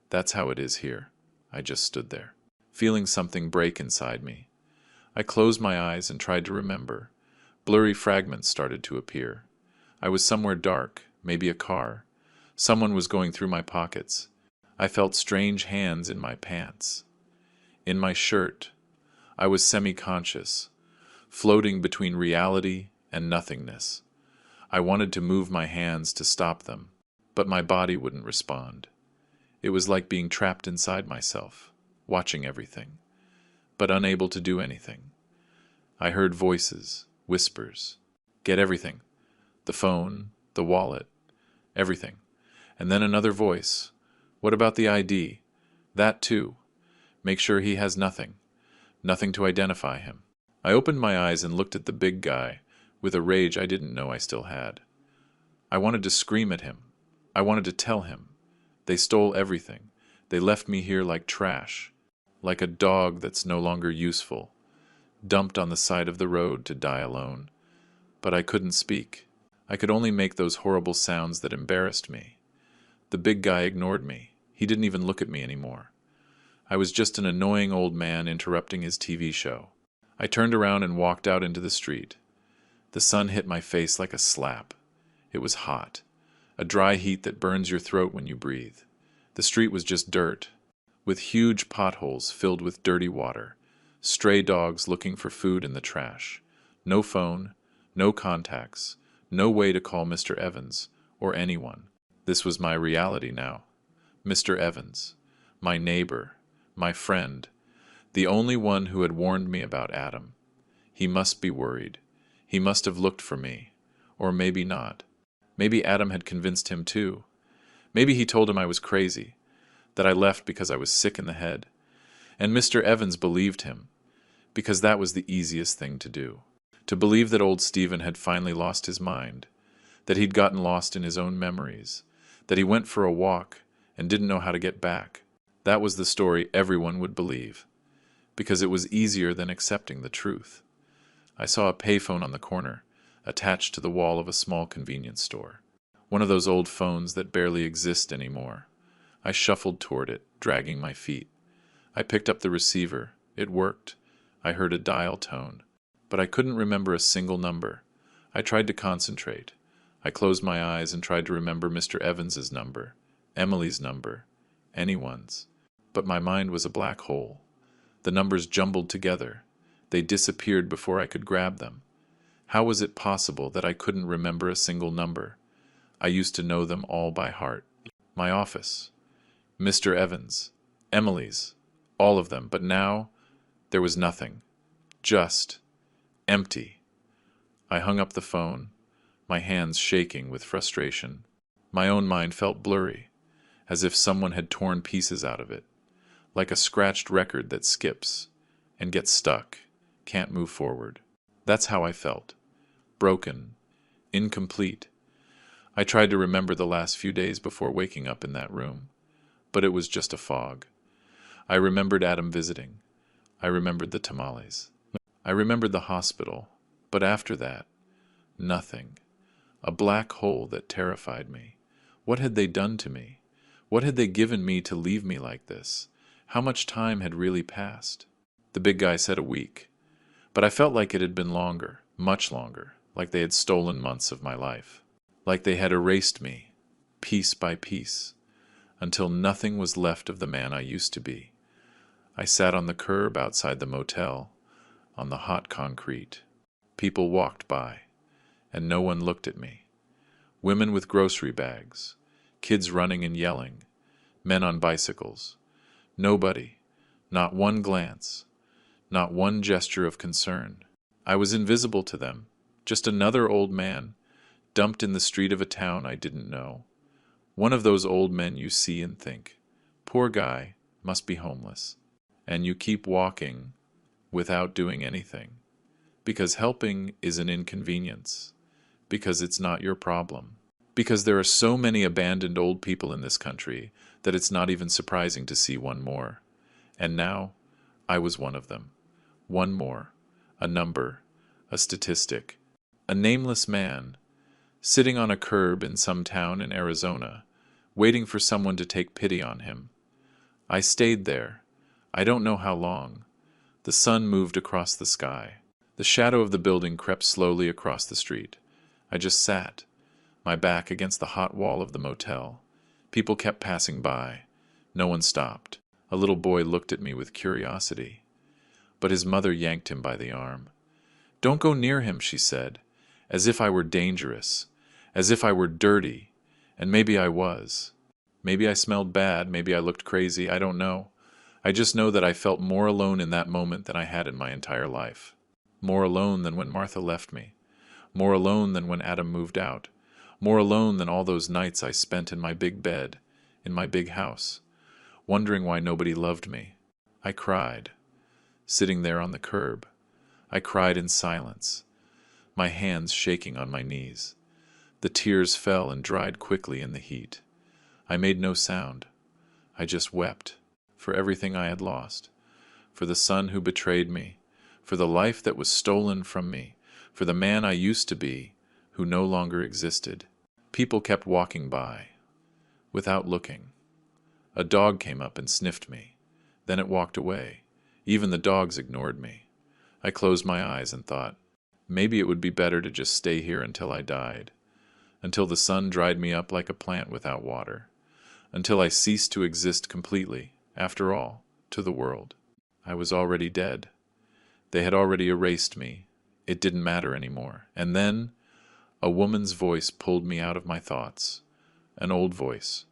That's how it is here. I just stood there, feeling something break inside me. I closed my eyes and tried to remember. Blurry fragments started to appear. I was somewhere dark, maybe a car. Someone was going through my pockets. I felt strange hands in my pants. In my shirt. I was semi-conscious, floating between reality and nothingness. I wanted to move my hands to stop them, but my body wouldn't respond. It was like being trapped inside myself, watching everything, but unable to do anything. I heard voices, whispers. Get everything. The phone, the wallet, everything. And then another voice. What about the ID? That too. Make sure he has nothing. Nothing to identify him. I opened my eyes and looked at the big guy with a rage I didn't know I still had. I wanted to scream at him. I wanted to tell him. They stole everything. They left me here like trash, like a dog that's no longer useful, dumped on the side of the road to die alone. But I couldn't speak. I could only make those horrible sounds that embarrassed me. The big guy ignored me. He didn't even look at me anymore. I was just an annoying old man interrupting his TV show. I turned around and walked out into the street. The sun hit my face like a slap. It was hot, a dry heat that burns your throat when you breathe. The street was just dirt, with huge potholes filled with dirty water, stray dogs looking for food in the trash. No phone, no contacts, no way to call Mr. Evans or anyone. This was my reality now. Mr. Evans, my neighbor, my friend, the only one who had warned me about Adam. He must be worried. He must have looked for me. Or maybe not. Maybe Adam had convinced him too. Maybe he told him I was crazy, that I left because I was sick in the head. And Mr. Evans believed him, because that was the easiest thing to do. To believe that old Stephen had finally lost his mind, that he'd gotten lost in his own memories, that he went for a walk and didn't know how to get back. That was the story everyone would believe, because it was easier than accepting the truth. I saw a payphone on the corner, attached to the wall of a small convenience store. One of those old phones that barely exist anymore. I shuffled toward it, dragging my feet. I picked up the receiver. It worked. I heard a dial tone, but I couldn't remember a single number. I tried to concentrate. I closed my eyes and tried to remember Mr. Evans's number, Emily's number, anyone's. But my mind was a black hole. The numbers jumbled together. They disappeared before I could grab them. How was it possible that I couldn't remember a single number? I used to know them all by heart. My office, Mr. Evans, Emily's, all of them. But now, there was nothing. Just empty. I hung up the phone, my hands shaking with frustration. My own mind felt blurry, as if someone had torn pieces out of it, like a scratched record that skips and gets stuck, can't move forward. That's how I felt. Broken, incomplete. I tried to remember the last few days before waking up in that room, but it was just a fog. I remembered Adam visiting. I remembered the tamales. I remembered the hospital, but after that, nothing. A black hole that terrified me. What had they done to me? What had they given me to leave me like this? How much time had really passed? The big guy said a week, but I felt like it had been longer, much longer, like they had stolen months of my life, like they had erased me, piece by piece, until nothing was left of the man I used to be. I sat on the curb outside the motel, on the hot concrete. People walked by, and no one looked at me. Women with grocery bags, kids running and yelling, men on bicycles. Nobody, not one glance, not one gesture of concern. I was invisible to them, just another old man, dumped in the street of a town I didn't know. One of those old men you see and think, poor guy, must be homeless. And you keep walking without doing anything, because helping is an inconvenience, because it's not your problem, because there are so many abandoned old people in this country that it's not even surprising to see one more. And now, I was one of them. One more. A number. A statistic. A nameless man, sitting on a curb in some town in Arizona, waiting for someone to take pity on him. I stayed there. I don't know how long. The sun moved across the sky. The shadow of the building crept slowly across the street. I just sat, my back against the hot wall of the motel. People kept passing by. No one stopped. A little boy looked at me with curiosity. But his mother yanked him by the arm. "Don't go near him," she said, as if I were dangerous, as if I were dirty, and maybe I was. Maybe I smelled bad, maybe I looked crazy, I don't know. I just know that I felt more alone in that moment than I had in my entire life. More alone than when Martha left me. More alone than when Adam moved out. More alone than all those nights I spent in my big bed, in my big house, wondering why nobody loved me. I cried, sitting there on the curb. I cried in silence, my hands shaking on my knees. The tears fell and dried quickly in the heat. I made no sound. I just wept, for everything I had lost, for the son who betrayed me, for the life that was stolen from me, for the man I used to be, who no longer existed. People kept walking by, without looking. A dog came up and sniffed me. Then it walked away. Even the dogs ignored me. I closed my eyes and thought, maybe it would be better to just stay here until I died, until the sun dried me up like a plant without water, until I ceased to exist completely, after all, to the world. I was already dead. They had already erased me. It didn't matter anymore. And then a woman's voice pulled me out of my thoughts. An old voice.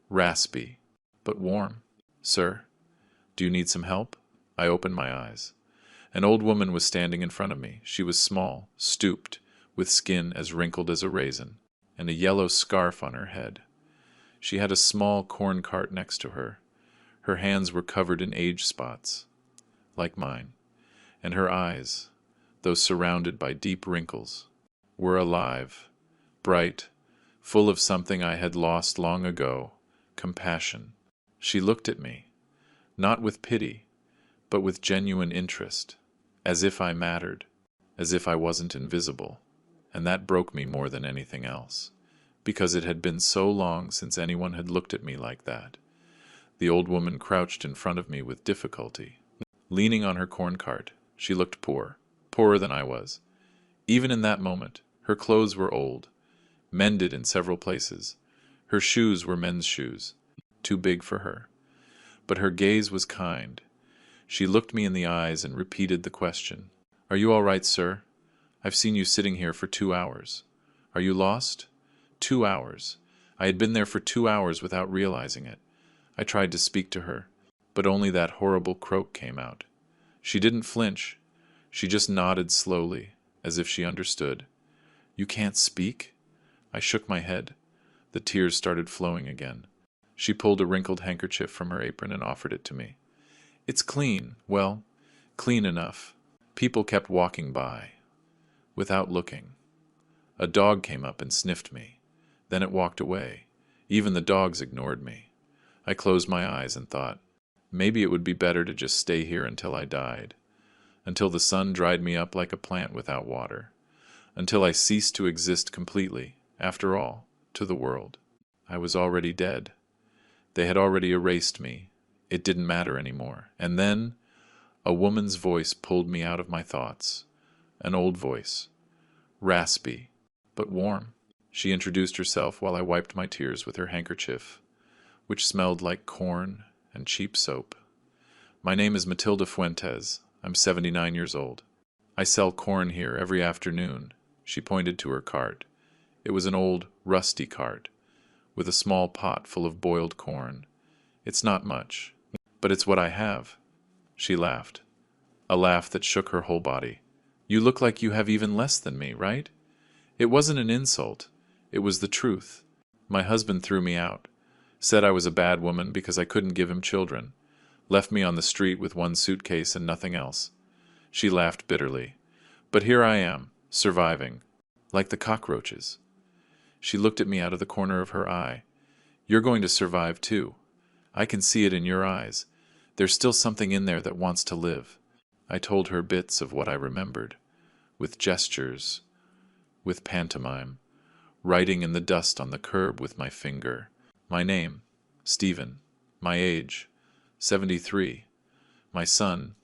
Raspy, but warm. "Sir, do you need some help?" I opened my eyes. An old woman was standing in front of me. She was small, stooped, with skin as wrinkled as a raisin, and a yellow scarf on her head. She had a small corn cart next to her. Her hands were covered in age spots, like mine, and her eyes, though surrounded by deep wrinkles, were alive, bright, full of something I had lost long ago, compassion. She looked at me, not with pity, but with genuine interest, as if I mattered, as if I wasn't invisible, and that broke me more than anything else, because it had been so long since anyone had looked at me like that. The old woman crouched in front of me with difficulty. Leaning on her corn cart, she looked poor, poorer than I was. Even in that moment, her clothes were old, mended in several places. Her shoes were men's shoes, too big for her. But her gaze was kind. She looked me in the eyes and repeated the question. "Are you all right, sir? I've seen you sitting here for 2 hours. Are you lost?" 2 hours. I had been there for 2 hours without realizing it. I tried to speak to her, but only that horrible croak came out. She didn't flinch. She just nodded slowly, as if she understood. "You can't speak?" I shook my head. The tears started flowing again. She pulled a wrinkled handkerchief from her apron and offered it to me. "It's clean. Well, clean enough." People kept walking by, without looking. A dog came up and sniffed me. Then it walked away. Even the dogs ignored me. I closed my eyes and thought, maybe it would be better to just stay here until I died, until the sun dried me up like a plant without water, until I ceased to exist completely, after all, to the world. I was already dead. They had already erased me. It didn't matter anymore. And then a woman's voice pulled me out of my thoughts. An old voice. Raspy, but warm. She introduced herself while I wiped my tears with her handkerchief, which smelled like corn and cheap soap. "My name is Matilda Fuentes. I'm 79 years old. I sell corn here every afternoon." She pointed to her cart. It was an old, rusty cart, with a small pot full of boiled corn. "It's not much, but it's what I have." She laughed, a laugh that shook her whole body. "You look like you have even less than me, right?" It wasn't an insult. It was the truth. My husband threw me out, said I was a bad woman because I couldn't give him children, left me on the street with one suitcase and nothing else. She laughed bitterly. "But here I am, surviving, like the cockroaches." She looked at me out of the corner of her eye. "You're going to survive too. I can see it in your eyes. There's still something in there that wants to live. I told her bits of what I remembered, with gestures, with pantomime, writing in the dust on the curb with my finger. My name, Stephen. My age, 73. My son,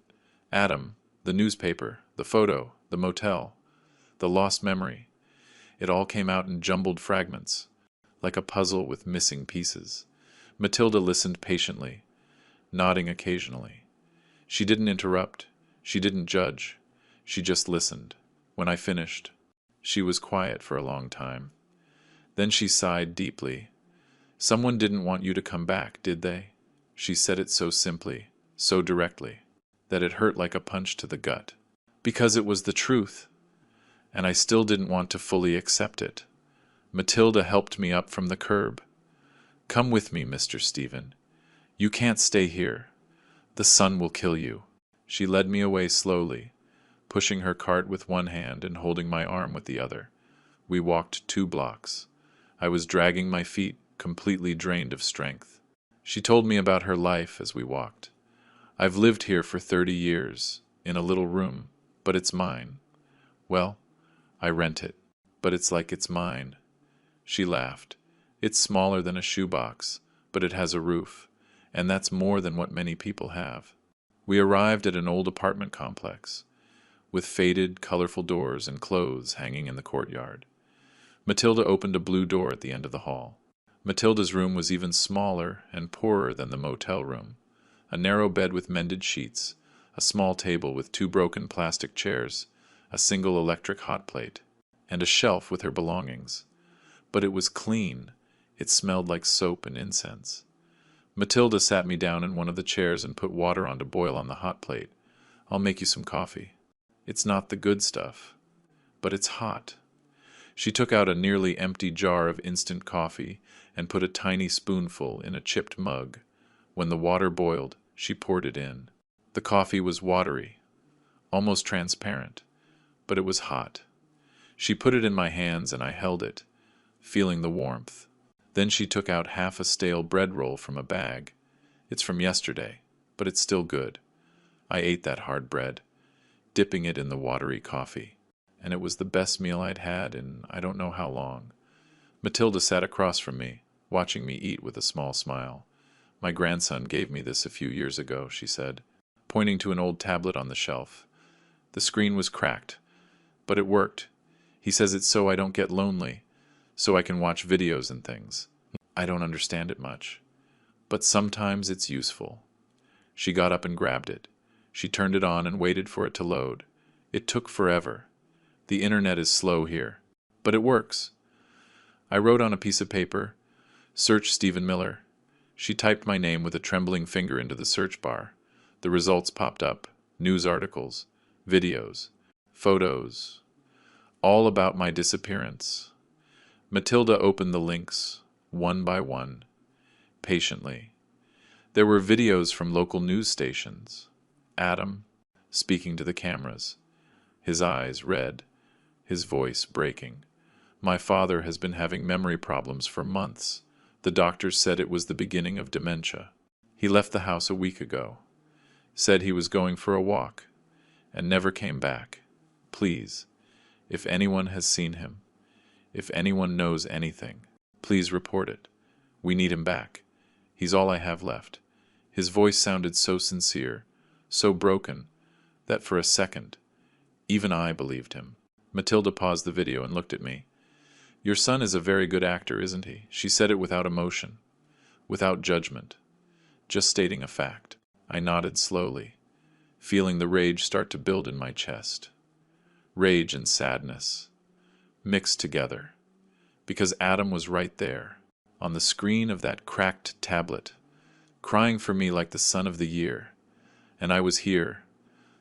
Adam. The newspaper, the photo, the motel, the lost memory. It all came out in jumbled fragments, like a puzzle with missing pieces. Matilda listened patiently, nodding occasionally. She didn't interrupt. She didn't judge. She just listened. When I finished, she was quiet for a long time. Then she sighed deeply. Someone didn't want you to come back, did they? She said it so simply, so directly, that it hurt like a punch to the gut. Because it was the truth, and I still didn't want to fully accept it. Matilda helped me up from the curb. Come with me, Mr. Stephen. You can't stay here. The sun will kill you. She led me away slowly, pushing her cart with one hand and holding my arm with the other. We walked 2 blocks. I was dragging my feet, completely drained of strength. She told me about her life as we walked. I've lived here for 30 years, in a little room, but it's mine. Well, I rent it, but it's like it's mine. She laughed. It's smaller than a shoebox, but it has a roof, and that's more than what many people have. We arrived at an old apartment complex, with faded, colorful doors and clothes hanging in the courtyard. Matilda opened a blue door at the end of the hall. Matilda's room was even smaller and poorer than the motel room. A narrow bed with mended sheets, a small table with 2 broken plastic chairs, a single electric hot plate, and a shelf with her belongings. But it was clean. It smelled like soap and incense. Matilda sat me down in one of the chairs and put water on to boil on the hot plate. I'll make you some coffee. It's not the good stuff, but it's hot. She took out a nearly empty jar of instant coffee and put a tiny spoonful in a chipped mug. When the water boiled, she poured it in. The coffee was watery, almost transparent, but it was hot. She put it in my hands and I held it, feeling the warmth. Then she took out half a stale bread roll from a bag. It's from yesterday, but it's still good. I ate that hard bread, dipping it in the watery coffee, and it was the best meal I'd had in I don't know how long. Matilda sat across from me, watching me eat with a small smile. My grandson gave me this a few years ago, she said, pointing to an old tablet on the shelf. The screen was cracked, but it worked. He says it's so I don't get lonely, so I can watch videos and things. I don't understand it much, but sometimes it's useful. She got up and grabbed it. She turned it on and waited for it to load. It took forever. The internet is slow here, but it works. I wrote on a piece of paper, "Search Stephen Miller." She typed my name with a trembling finger into the search bar. The results popped up, news articles, videos, photos, all about my disappearance. Matilda opened the links, one by one, patiently. There were videos from local news stations. Adam, speaking to the cameras, his eyes red, his voice breaking. My father has been having memory problems for months. The doctors said it was the beginning of dementia. He left the house a week ago, said he was going for a walk, and never came back. Please, if anyone has seen him, if anyone knows anything, please report it. We need him back. He's all I have left. His voice sounded so sincere, so broken, that for a second, even I believed him. Matilda paused the video and looked at me. Your son is a very good actor, isn't he? She said it without emotion, without judgment, just stating a fact. I nodded slowly, feeling the rage start to build in my chest. Rage and sadness, mixed together, because Adam was right there, on the screen of that cracked tablet, crying for me like the son of the year, and I was here,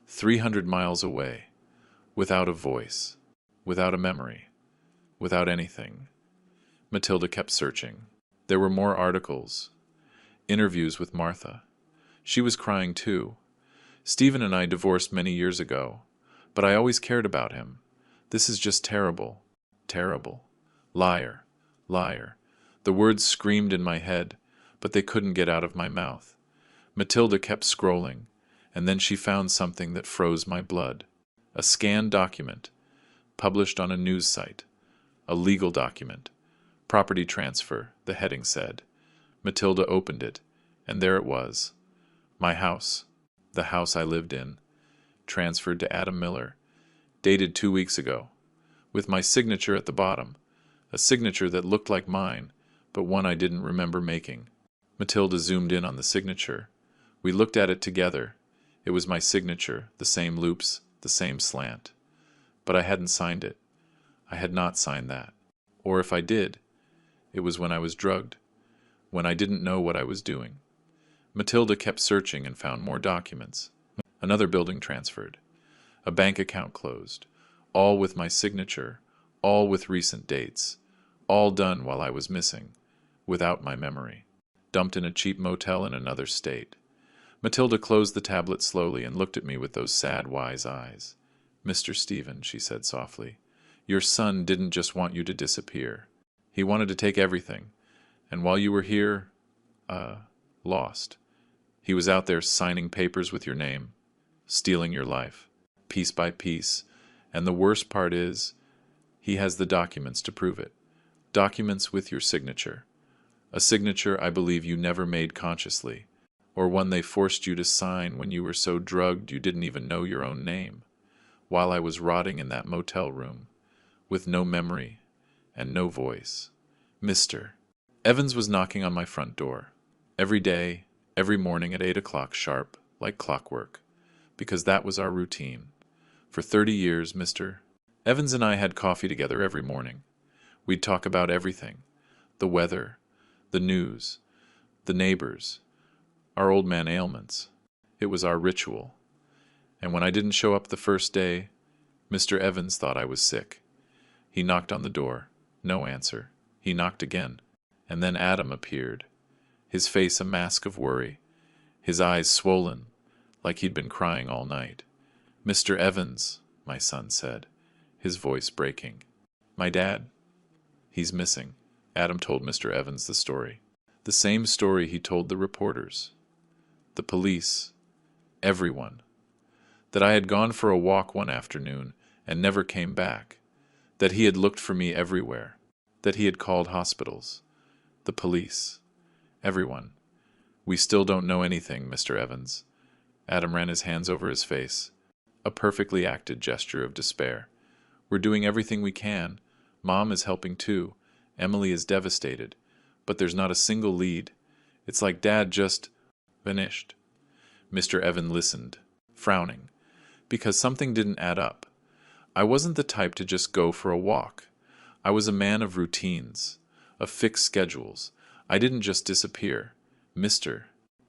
300 miles away, without a voice, without a memory, without anything. Matilda kept searching. There were more articles, interviews with Martha. She was crying too. Stephen and I divorced many years ago, but I always cared about him. This is just terrible, terrible. Liar, liar. The words screamed in my head, but they couldn't get out of my mouth. Matilda kept scrolling, and then she found something that froze my blood. A scanned document, published on a news site. A legal document. Property transfer, the heading said. Matilda opened it, and there it was. My house, the house I lived in, transferred to Adam Miller, dated 2 weeks ago, with my signature at the bottom, a signature that looked like mine, but one I didn't remember making. Matilda zoomed in on the signature. We looked at it together. It was my signature, the same loops, the same slant. But I hadn't signed it. I had not signed that. Or if I did, it was when I was drugged, when I didn't know what I was doing. Matilda kept searching and found more documents. Another building transferred. A bank account closed. All with my signature, all with recent dates. All done while I was missing, without my memory. Dumped in a cheap motel in another state. Matilda closed the tablet slowly and looked at me with those sad, wise eyes. "Mr. Stephen," she said softly, "your son didn't just want you to disappear. He wanted to take everything. And while you were here, lost, he was out there signing papers with your name, stealing your life, piece by piece. And the worst part is, he has the documents to prove it. Documents with your signature. A signature I believe you never made consciously, or one they forced you to sign when you were so drugged you didn't even know your own name, while I was rotting in that motel room, with no memory and no voice. Mr. Evans was knocking on my front door, every day, every morning at 8 o'clock sharp, like clockwork, because that was our routine. For 30 years, Mr. Evans and I had coffee together every morning. We'd talk about everything, the weather, the news, the neighbors, our old man ailments. It was our ritual. And when I didn't show up the first day, Mr. Evans thought I was sick. He knocked on the door. No answer. He knocked again. And then Adam appeared, his face a mask of worry, his eyes swollen, like he'd been crying all night. "Mr. Evans," my son said, his voice breaking. "My dad, he's missing." Adam told Mr. Evans the story. The same story he told the reporters, the police, everyone. That I had gone for a walk one afternoon and never came back. That he had looked for me everywhere. That he had called hospitals, the police, everyone. "We still don't know anything, Mr. Evans." Adam ran his hands over his face, a perfectly acted gesture of despair. "We're doing everything we can. Mom is helping too. Emily is devastated. But there's not a single lead. It's like Dad just vanished." Mr. Evans listened, frowning, because something didn't add up. I wasn't the type to just go for a walk. I was a man of routines, of fixed schedules. I didn't just disappear. Mr.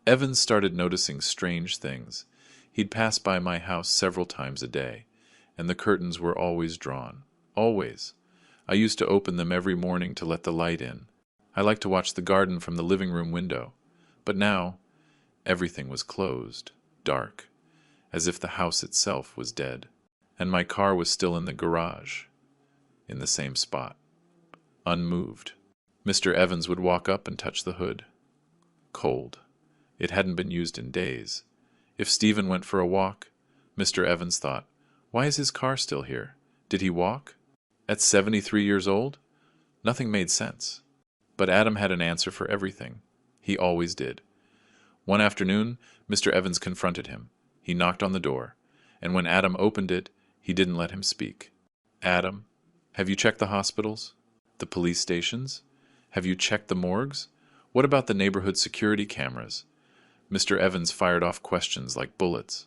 Evans started noticing strange things. He'd pass by my house several times a day, and the curtains were always drawn. Always. I used to open them every morning to let the light in. I liked to watch the garden from the living room window. But now, everything was closed, dark, as if the house itself was dead. And my car was still in the garage, in the same spot, unmoved. Mr. Evans would walk up and touch the hood. Cold. It hadn't been used in days. If Stephen went for a walk, Mr. Evans thought, why is his car still here? Did he walk? At 73 years old? Nothing made sense. But Adam had an answer for everything. He always did. One afternoon, Mr. Evans confronted him. He knocked on the door, and when Adam opened it, he didn't let him speak. "Adam, have you checked the hospitals? The police stations? Have you checked the morgues? What about the neighborhood security cameras?" Mr. Evans fired off questions like bullets.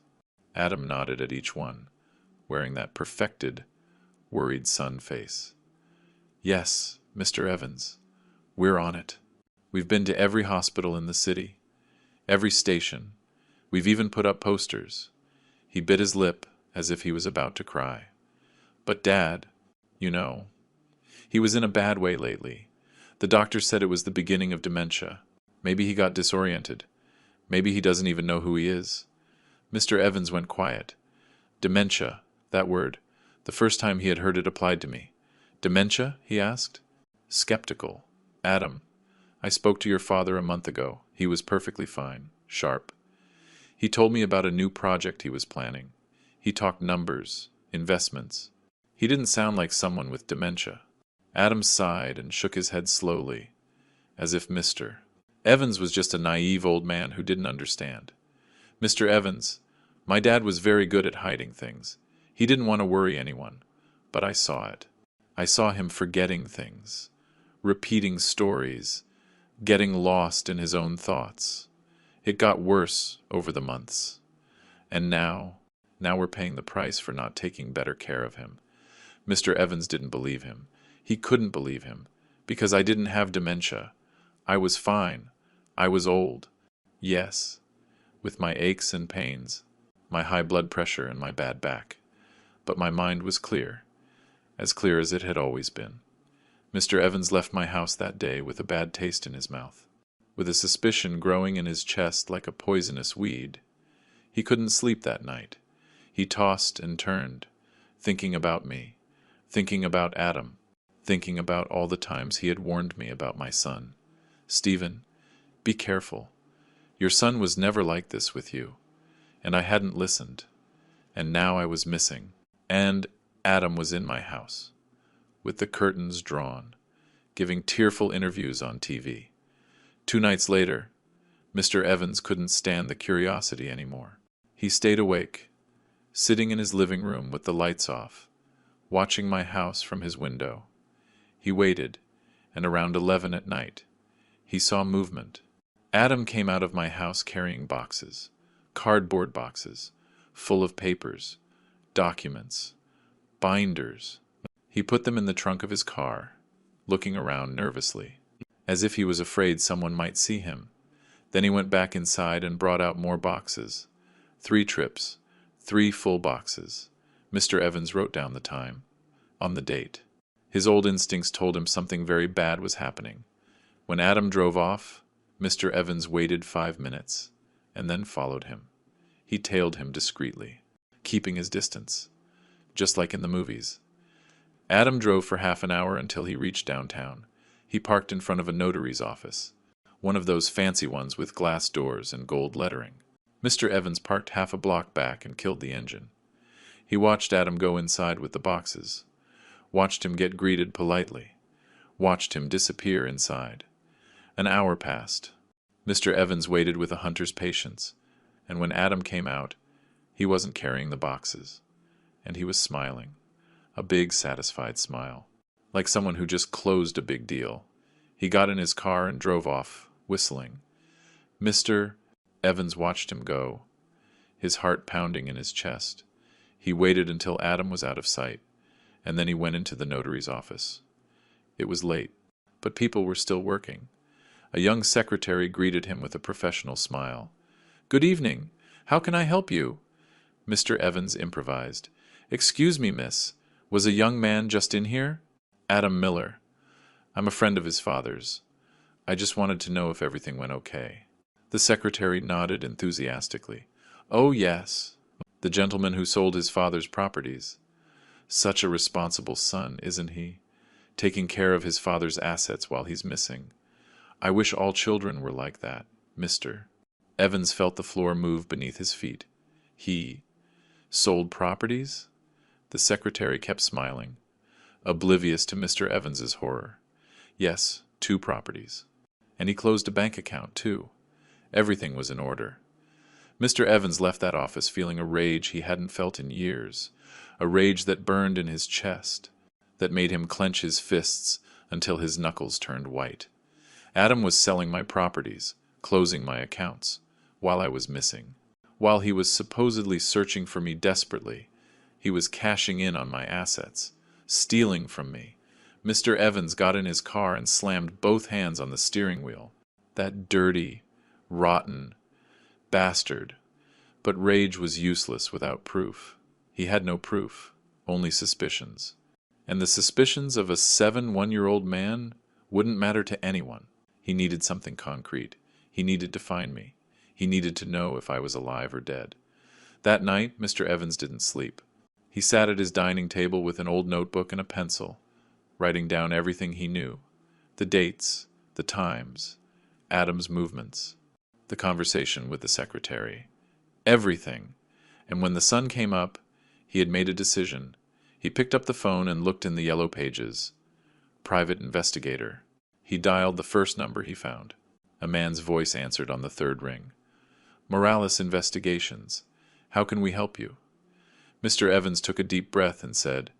Adam nodded at each one, wearing that perfected, worried son face. "Yes, Mr. Evans, we're on it. We've been to every hospital in the city, every station. We've even put up posters." He bit his lip as if he was about to cry. "But Dad, you know, he was in a bad way lately. The doctor said it was the beginning of dementia. Maybe he got disoriented. Maybe he doesn't even know who he is." Mr. Evans went quiet. Dementia, that word, the first time he had heard it applied to me. "Dementia?" he asked. Skeptical. "Adam, I spoke to your father a month ago. He was perfectly fine, sharp. He told me about a new project he was planning. He talked numbers, investments. He didn't sound like someone with dementia. Adam sighed and shook his head slowly, as if Mr. Evans was just a naive old man who didn't understand. Mr. Evans, my dad was very good at hiding things. He didn't want to worry anyone, but I saw it. I saw him forgetting things, repeating stories, getting lost in his own thoughts. It got worse over the months. And now we're paying the price for not taking better care of him. Mr. Evans didn't believe him. He couldn't believe him, because I didn't have dementia. I was fine. I was old. Yes, with my aches and pains, my high blood pressure and my bad back. But my mind was clear as it had always been. Mr. Evans left my house that day with a bad taste in his mouth, with a suspicion growing in his chest like a poisonous weed. He couldn't sleep that night. He tossed and turned, thinking about me, thinking about Adam, thinking about all the times he had warned me about my son. Stephen, be careful. Your son was never like this with you. And I hadn't listened. And now I was missing. And Adam was in my house, with the curtains drawn, giving tearful interviews on TV. 2 nights later, Mr. Evans couldn't stand the curiosity anymore. He stayed awake, sitting in his living room with the lights off, watching my house from his window. He waited, and around 11 at night, he saw movement. Adam came out of my house carrying boxes, cardboard boxes, full of papers, documents, binders. He put them in the trunk of his car, looking around nervously, as if he was afraid someone might see him. Then he went back inside and brought out more boxes. 3 trips, 3 full boxes. Mr. Evans wrote down the time, on the date. His old instincts told him something very bad was happening. When Adam drove off, Mr. Evans waited 5 minutes, and then followed him. He tailed him discreetly, keeping his distance, just like in the movies. Adam drove for half an hour until he reached downtown. He parked in front of a notary's office, one of those fancy ones with glass doors and gold lettering. Mr. Evans parked half a block back and killed the engine. He watched Adam go inside with the boxes, watched him get greeted politely, watched him disappear inside. An hour passed. Mr. Evans waited with a hunter's patience, and when Adam came out, he wasn't carrying the boxes, and he was smiling, a big, satisfied smile, like someone who just closed a big deal. He got in his car and drove off, whistling. Mr. Evans watched him go, his heart pounding in his chest. He waited until Adam was out of sight, and then he went into the notary's office. It was late, but people were still working. A young secretary greeted him with a professional smile. "Good evening. How can I help you?" Mr. Evans improvised. "Excuse me, miss. Was a young man just in here?" "Adam Miller. I'm a friend of his father's. I just wanted to know if everything went okay." The secretary nodded enthusiastically. "Oh, yes. The gentleman who sold his father's properties. Such a responsible son, isn't he? Taking care of his father's assets while he's missing. I wish all children were like that, Mr. Evans felt the floor move beneath his feet. He sold properties? The secretary kept smiling, oblivious to Mr. Evans's horror. Yes, 2 properties. And he closed a bank account, too. Everything was in order. Mr. Evans left that office feeling a rage he hadn't felt in years, a rage that burned in his chest, that made him clench his fists until his knuckles turned white. Adam was selling my properties, closing my accounts, while I was missing. While he was supposedly searching for me desperately, he was cashing in on my assets, stealing from me. Mr. Evans got in his car and slammed both hands on the steering wheel. That dirty, rotten bastard. But rage was useless without proof. He had no proof, only suspicions. And the suspicions of a 7 one-year-old man wouldn't matter to anyone. He needed something concrete. He needed to find me. He needed to know if I was alive or dead. That night, Mr. Evans didn't sleep. He sat at his dining table with an old notebook and a pencil, writing down everything he knew. The dates, the times, Adam's movements, the conversation with the secretary. Everything. And when the sun came up, he had made a decision. He picked up the phone and looked in the yellow pages. Private investigator. He dialed the first number he found. A man's voice answered on the third ring. Morales Investigations. How can we help you? Mr. Evans took a deep breath and said,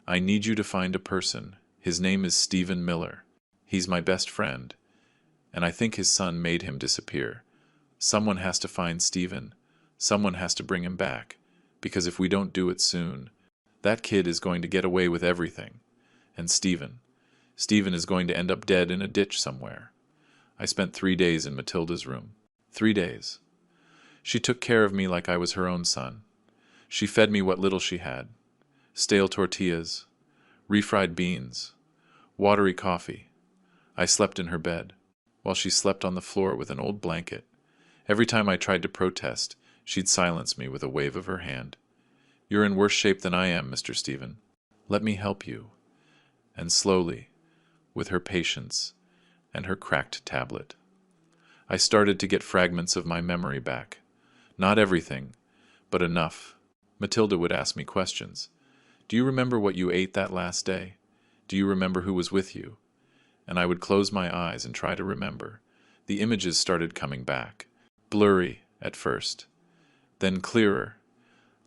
I need you to find a person. His name is Stephen Miller. He's my best friend, and I think his son made him disappear. Someone has to find Stephen. Someone has to bring him back, because if we don't do it soon, that kid is going to get away with everything. And Stephen is going to end up dead in a ditch somewhere. I spent 3 days in Matilda's room. 3 days. She took care of me like I was her own son. She fed me what little she had. Stale tortillas, refried beans, watery coffee. I slept in her bed, while she slept on the floor with an old blanket. Every time I tried to protest, she'd silence me with a wave of her hand. You're in worse shape than I am, Mr. Stephen. Let me help you. And slowly, with her patience and her cracked tablet, I started to get fragments of my memory back. Not everything, but enough. Matilda would ask me questions. Do you remember what you ate that last day? Do you remember who was with you? And I would close my eyes and try to remember. The images started coming back, blurry at first, then clearer,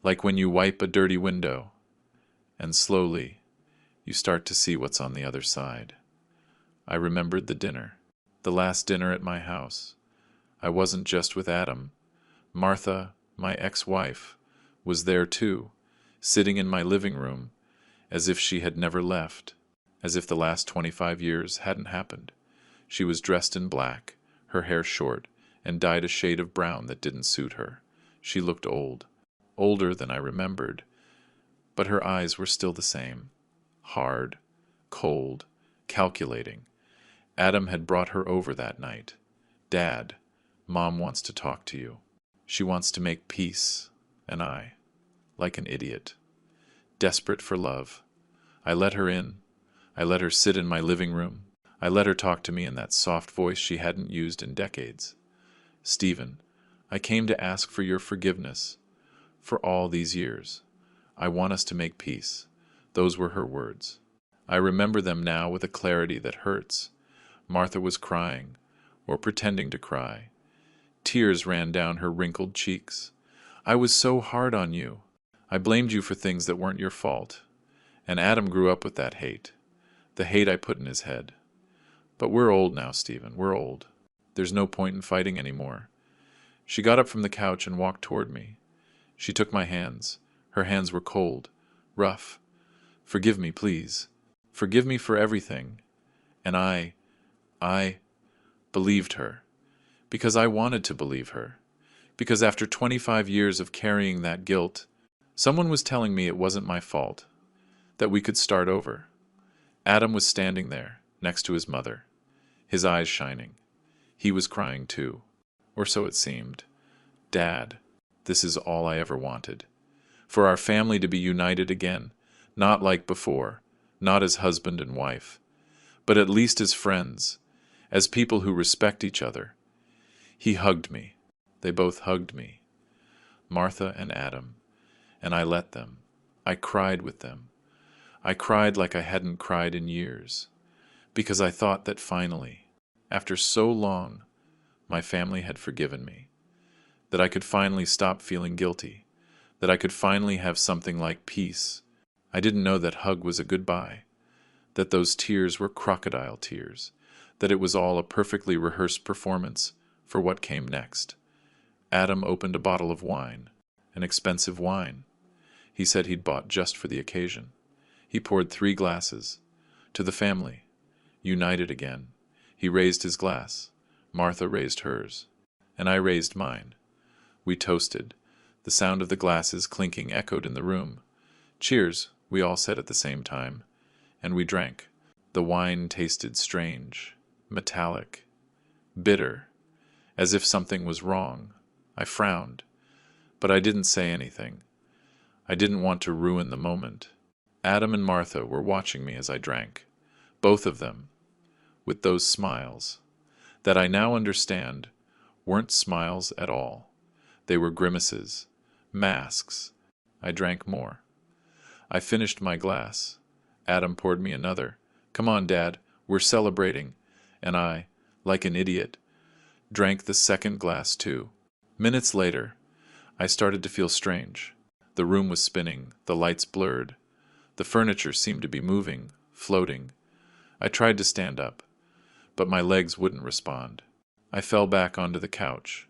like when you wipe a dirty window, and slowly you start to see what's on the other side. I remembered the dinner, the last dinner at my house. I wasn't just with Adam. Martha, my ex-wife, was there too, sitting in my living room, as if she had never left, as if the last 25 years hadn't happened. She was dressed in black, her hair short, and dyed a shade of brown that didn't suit her. She looked old, older than I remembered, but her eyes were still the same, hard, cold, calculating. Adam had brought her over that night. Dad, Mom wants to talk to you. She wants to make peace, and I, like an idiot, desperate for love, I let her in. I let her sit in my living room. I let her talk to me in that soft voice she hadn't used in decades. Stephen, I came to ask for your forgiveness for all these years. I want us to make peace. Those were her words. I remember them now with a clarity that hurts. Martha was crying, or pretending to cry. Tears ran down her wrinkled cheeks. I was so hard on you. I blamed you for things that weren't your fault. And Adam grew up with that hate. The hate I put in his head. But we're old now, Stephen. We're old. There's no point in fighting anymore. She got up from the couch and walked toward me. She took my hands. Her hands were cold, rough. Forgive me, please. Forgive me for everything. And I believed her. Because I wanted to believe her. Because after 25 years of carrying that guilt, someone was telling me it wasn't my fault, that we could start over. Adam was standing there, next to his mother, his eyes shining. He was crying too, or so it seemed. Dad, this is all I ever wanted. For our family to be united again, not like before, not as husband and wife, but at least as friends, as people who respect each other. He hugged me. They both hugged me. Martha and Adam. And I let them. I cried with them. I cried like I hadn't cried in years, because I thought that finally, after so long, my family had forgiven me, that I could finally stop feeling guilty, that I could finally have something like peace. I didn't know that hug was a goodbye, that those tears were crocodile tears, that it was all a perfectly rehearsed performance for what came next. Adam opened a bottle of wine, an expensive wine. He said he'd bought just for the occasion. He poured 3 glasses. To the family, united again. He raised his glass. Martha raised hers. And I raised mine. We toasted. The sound of the glasses clinking echoed in the room. Cheers, we all said at the same time. And we drank. The wine tasted strange, metallic, bitter, as if something was wrong. I frowned, but I didn't say anything. I didn't want to ruin the moment. Adam and Martha were watching me as I drank, both of them, with those smiles, that I now understand weren't smiles at all. They were grimaces, masks. I drank more. I finished my glass. Adam poured me another. "Come on, Dad, we're celebrating." And I, like an idiot, drank the second glass too. Minutes later, I started to feel strange. The room was spinning, the lights blurred. The furniture seemed to be moving, floating. I tried to stand up, but my legs wouldn't respond. I fell back onto the couch.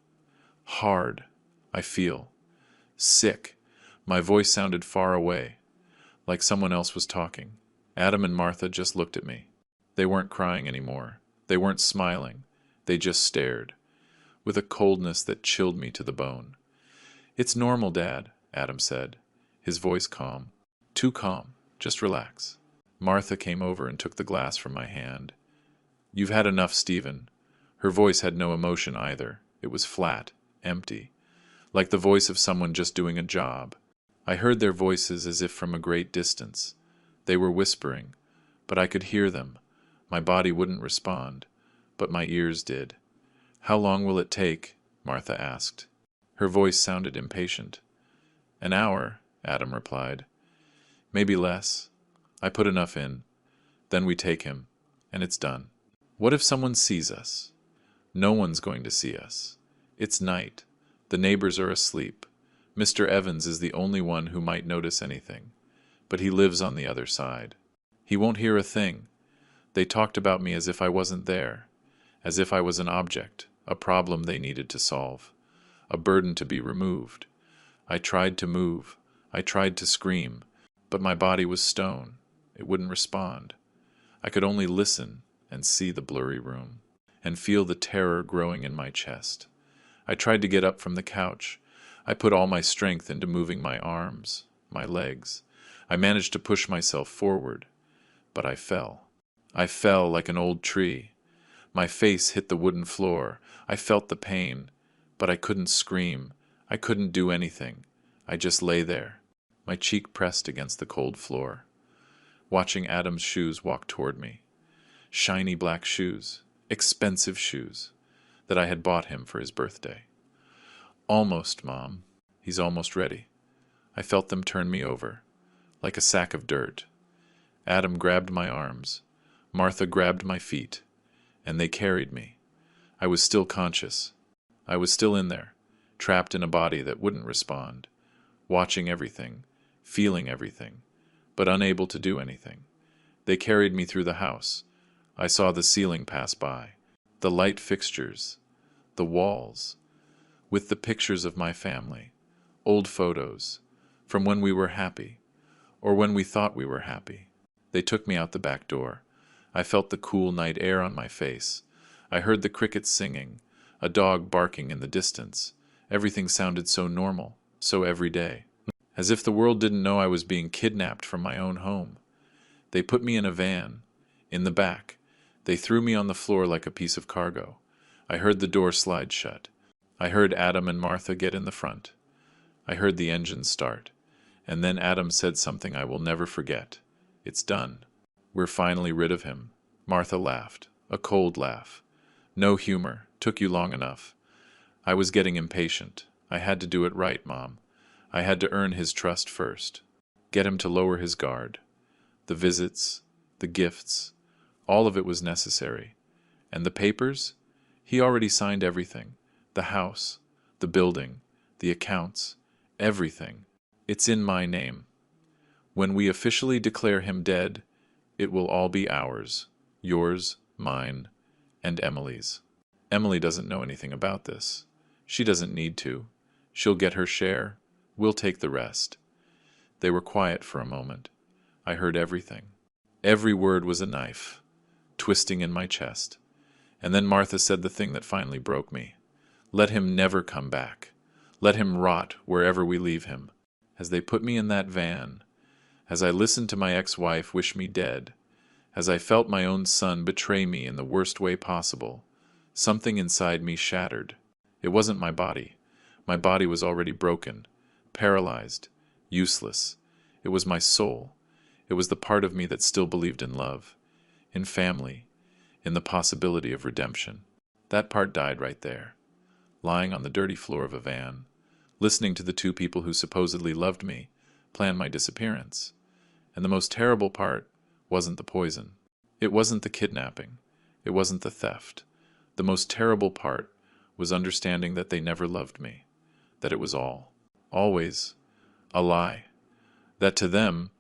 Hard, I feel. Sick. My voice sounded far away, like someone else was talking. Adam and Martha just looked at me. They weren't crying anymore. They weren't smiling. They just stared, with a coldness that chilled me to the bone. "It's normal, Dad," Adam said, his voice calm. Too calm. Just relax. Martha came over and took the glass from my hand. "You've had enough, Stephen." Her voice had no emotion either. It was flat, empty, like the voice of someone just doing a job. I heard their voices as if from a great distance. They were whispering, but I could hear them. My body wouldn't respond, but my ears did. "How long will it take?" Martha asked. Her voice sounded impatient. "An hour," Adam replied. "Maybe less. I put enough in. Then we take him, and it's done." "What if someone sees us?" "No one's going to see us. It's night. The neighbors are asleep. Mr. Evans is the only one who might notice anything, but he lives on the other side. He won't hear a thing. They talked about me as if I wasn't there, as if I was an object, a problem they needed to solve, a burden to be removed. I tried to move. I tried to scream, but my body was stone. It wouldn't respond. I could only listen and see the blurry room, and feel the terror growing in my chest. I tried to get up from the couch. I put all my strength into moving my arms, my legs. I managed to push myself forward, but I fell. I fell like an old tree. My face hit the wooden floor. I felt the pain, but I couldn't scream. I couldn't do anything. I just lay there, my cheek pressed against the cold floor, watching Adam's shoes walk toward me. Shiny black shoes, expensive shoes, that I had bought him for his birthday. "Almost, Mom. He's almost ready." I felt them turn me over, like a sack of dirt. Adam grabbed my arms. Martha grabbed my feet, and they carried me. I was still conscious. I was still in there, trapped in a body that wouldn't respond, watching everything, feeling everything, but unable to do anything. They carried me through the house. I saw the ceiling pass by, the light fixtures, the walls, with the pictures of my family, old photos, from when we were happy, or when we thought we were happy. They took me out the back door. I felt the cool night air on my face. I heard the crickets singing, a dog barking in the distance. Everything sounded so normal, so everyday, as if the world didn't know I was being kidnapped from my own home. They put me in a van, in the back. They threw me on the floor like a piece of cargo. I heard the door slide shut. I heard Adam and Martha get in the front. I heard the engine start. And then Adam said something I will never forget. "It's done. We're finally rid of him." Martha laughed, a cold laugh. "No humor. Took you long enough." I was getting impatient. I had to do it right, Mom. I had to earn his trust first. Get him to lower his guard. The visits, the gifts, all of it was necessary. And the papers? He already signed everything. The house, the building, the accounts, everything. It's in my name. When we officially declare him dead, it will all be ours. Yours, mine, and Emily's. Emily doesn't know anything about this. She doesn't need to. She'll get her share. We'll take the rest. They were quiet for a moment. I heard everything. Every word was a knife, twisting in my chest. And then Martha said the thing that finally broke me. "Let him never come back. Let him rot wherever we leave him." As they put me in that van, as I listened to my ex-wife wish me dead, as I felt my own son betray me in the worst way possible, something inside me shattered. It wasn't my body. My body was already broken, paralyzed, useless. It was my soul. It was the part of me that still believed in love, in family, in the possibility of redemption. That part died right there, lying on the dirty floor of a van, listening to the two people who supposedly loved me plan my disappearance. And the most terrible part wasn't the poison. It wasn't the kidnapping. It wasn't the theft. The most terrible part was understanding that they never loved me, that it was all, always, a lie, that to them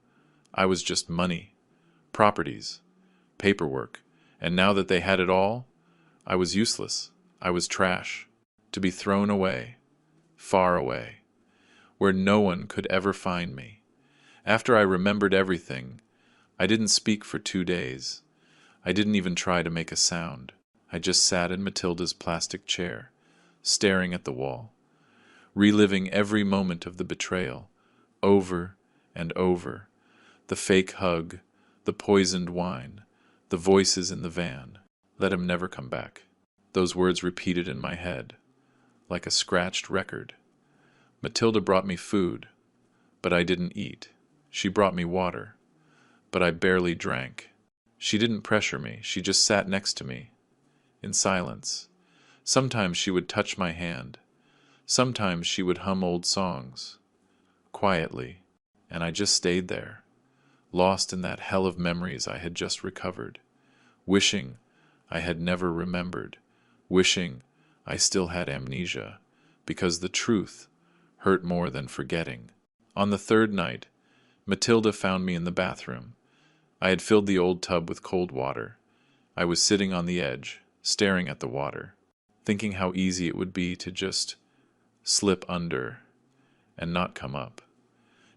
I was just money, properties, paperwork, and now that they had it all, I was useless, I was trash, to be thrown away, far away, where no one could ever find me. After I remembered everything, I didn't speak for 2 days. I didn't even try to make a sound. I just sat in Matilda's plastic chair, staring at the wall, reliving every moment of the betrayal, over and over. The fake hug, the poisoned wine, the voices in the van. Let him never come back. Those words repeated in my head, like a scratched record. Matilda brought me food, but I didn't eat. She brought me water, but I barely drank. She didn't pressure me, she just sat next to me, in silence. Sometimes she would touch my hand. Sometimes she would hum old songs, quietly, and I just stayed there, lost in that hell of memories I had just recovered, wishing I had never remembered, wishing I still had amnesia, because the truth hurt more than forgetting. On the third night, Matilda found me in the bathroom. I had filled the old tub with cold water. I was sitting on the edge, staring at the water, thinking how easy it would be to just slip under and not come up,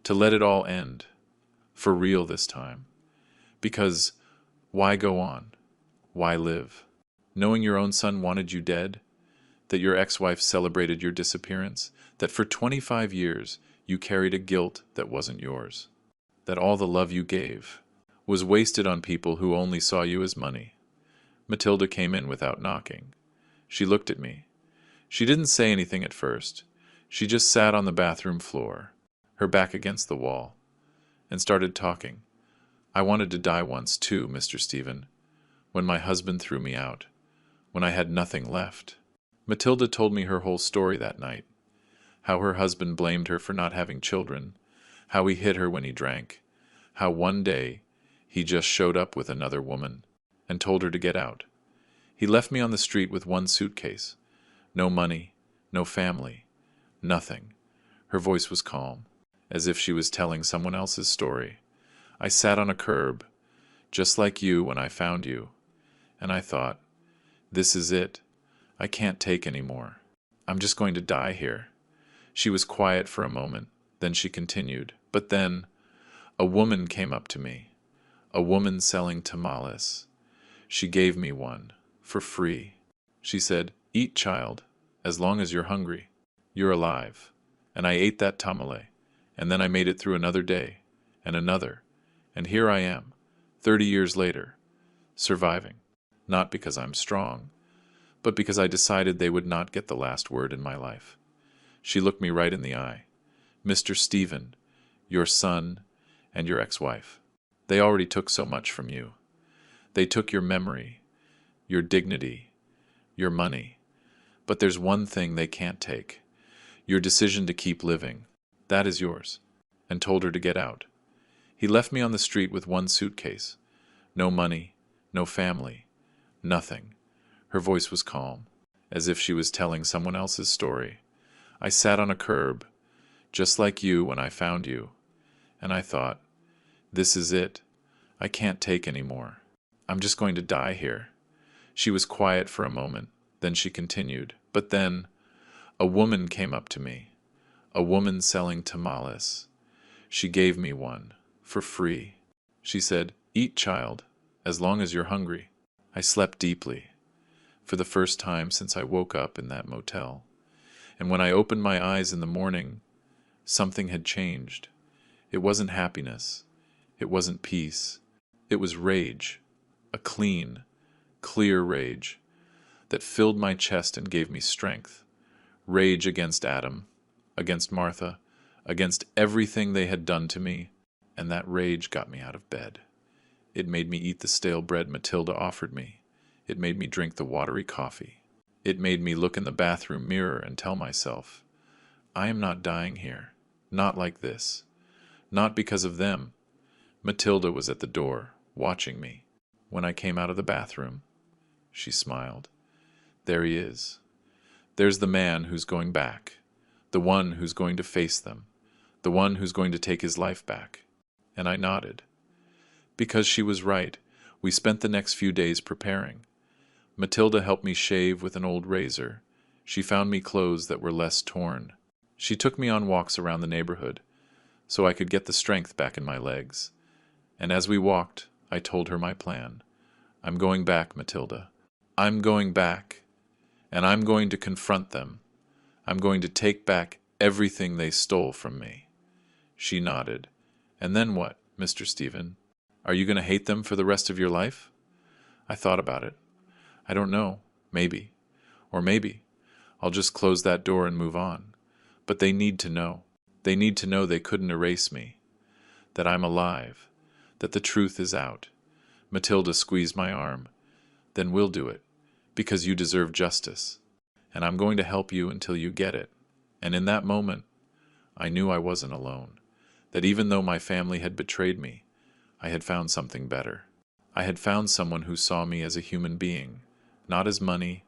to let it all end, for real this time. Because why go on? Why live? Knowing your own son wanted you dead, that your ex-wife celebrated your disappearance, that for 25 years you carried a guilt that wasn't yours, that all the love you gave was wasted on people who only saw you as money. Matilda came in without knocking. She looked at me. She didn't say anything at first. She just sat on the bathroom floor, her back against the wall, and started talking. I wanted to die once too, Mr. Stephen, when my husband threw me out, when I had nothing left. Matilda told me her whole story that night, how her husband blamed her for not having children, how he hit her when he drank, how one day he just showed up with another woman and told her to get out. He left me on the street with one suitcase. No money, no family, nothing. Her voice was calm, as if she was telling someone else's story. I sat on a curb, just like you when I found you, and I thought, this is it. I can't take any more. I'm just going to die here. She was quiet for a moment, then she continued. But then, a woman came up to me, a woman selling tamales. She gave me one, for free. She said, eat, child, as long as you're hungry. You're alive. And I ate that tamale, and then I made it through another day, and another, and here I am, 30 years later, surviving. Not because I'm strong, but because I decided they would not get the last word in my life. She looked me right in the eye. Mr. Stephen, your son and your ex-wife, they already took so much from you. They took your memory, your dignity, your money. But there's one thing they can't take. Your decision to keep living. That is yours. And told her to get out. He left me on the street with one suitcase. No money, no family, nothing. Her voice was calm, as if she was telling someone else's story. I sat on a curb, just like you when I found you, and I thought, this is it. I can't take any more. I'm just going to die here. She was quiet for a moment, then she continued. But then, a woman came up to me, a woman selling tamales. She gave me one, for free. She said, eat, child, as long as you're hungry. I slept deeply, for the first time since I woke up in that motel. And when I opened my eyes in the morning, something had changed. It wasn't happiness. It wasn't peace. It was rage, a clean, clear rage that filled my chest and gave me strength. Rage against Adam, against Martha, against everything they had done to me, and that rage got me out of bed. It made me eat the stale bread Matilda offered me. It made me drink the watery coffee. It made me look in the bathroom mirror and tell myself, I am not dying here. Not like this. Not because of them. Matilda was at the door, watching me. When I came out of the bathroom, she smiled. There he is. There's the man who's going back. The one who's going to face them. The one who's going to take his life back. And I nodded. Because she was right, we spent the next few days preparing. Matilda helped me shave with an old razor. She found me clothes that were less torn. She took me on walks around the neighborhood, so I could get the strength back in my legs. And as we walked, I told her my plan. I'm going back, Matilda. I'm going back, and I'm going to confront them. I'm going to take back everything they stole from me. She nodded. And then what, Mr. Stephen? Are you going to hate them for the rest of your life? I thought about it. I don't know. Maybe. Or maybe. I'll just close that door and move on. But they need to know. They need to know they couldn't erase me. That I'm alive. That the truth is out. Matilda squeezed my arm. Then we'll do it. Because you deserve justice. And I'm going to help you until you get it. And in that moment, I knew I wasn't alone. That even though my family had betrayed me, I had found something better. I had found someone who saw me as a human being, not as money,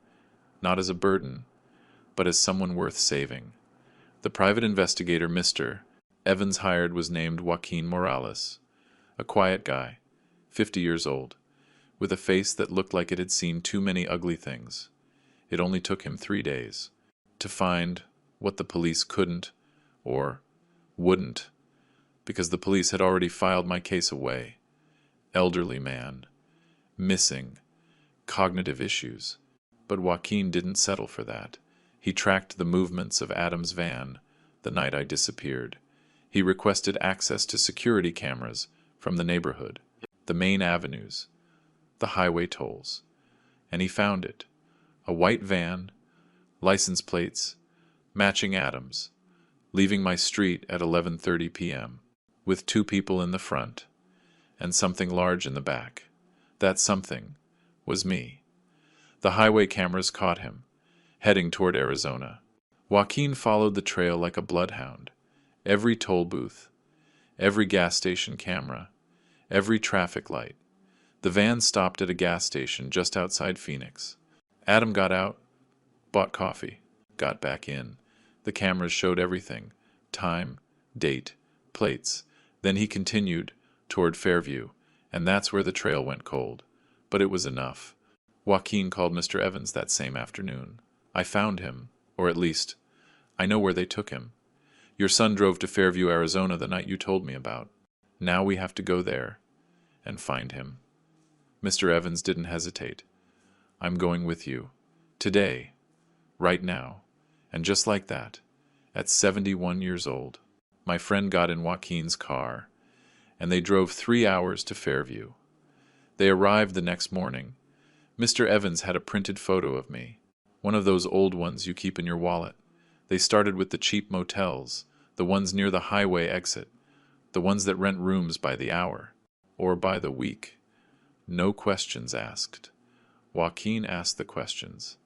not as a burden, but as someone worth saving. The private investigator Mr. Evans hired was named Joaquin Morales, a quiet guy, 50 years old, with a face that looked like it had seen too many ugly things. It only took him 3 days to find what the police couldn't or wouldn't, because the police had already filed my case away. Elderly man, missing, cognitive issues. But Joaquin didn't settle for that. He tracked the movements of Adam's van the night I disappeared. He requested access to security cameras from the neighborhood, the main avenues, the highway tolls. And he found it. A white van, license plates, matching Adam's, leaving my street at 11:30 p.m., with 2 people in the front, and something large in the back. That something was me. The highway cameras caught him, heading toward Arizona. Joaquin followed the trail like a bloodhound. Every toll booth, every gas station camera, every traffic light. The van stopped at a gas station just outside Phoenix. Adam got out, bought coffee, got back in. The cameras showed everything: time, date, plates. Then he continued toward Fairview, and that's where the trail went cold. But it was enough. Joaquin called Mr. Evans that same afternoon. I found him, or at least, I know where they took him. Your son drove to Fairview, Arizona the night you told me about. Now we have to go there and find him. Mr. Evans didn't hesitate. I'm going with you. Today. Right now. And just like that, at 71 years old, my friend got in Joaquin's car, and they drove 3 hours to Fairview. They arrived the next morning. Mr. Evans had a printed photo of me, one of those old ones you keep in your wallet. They started with the cheap motels, the ones near the highway exit, the ones that rent rooms by the hour, or by the week. No questions asked. Joaquin asked the questions.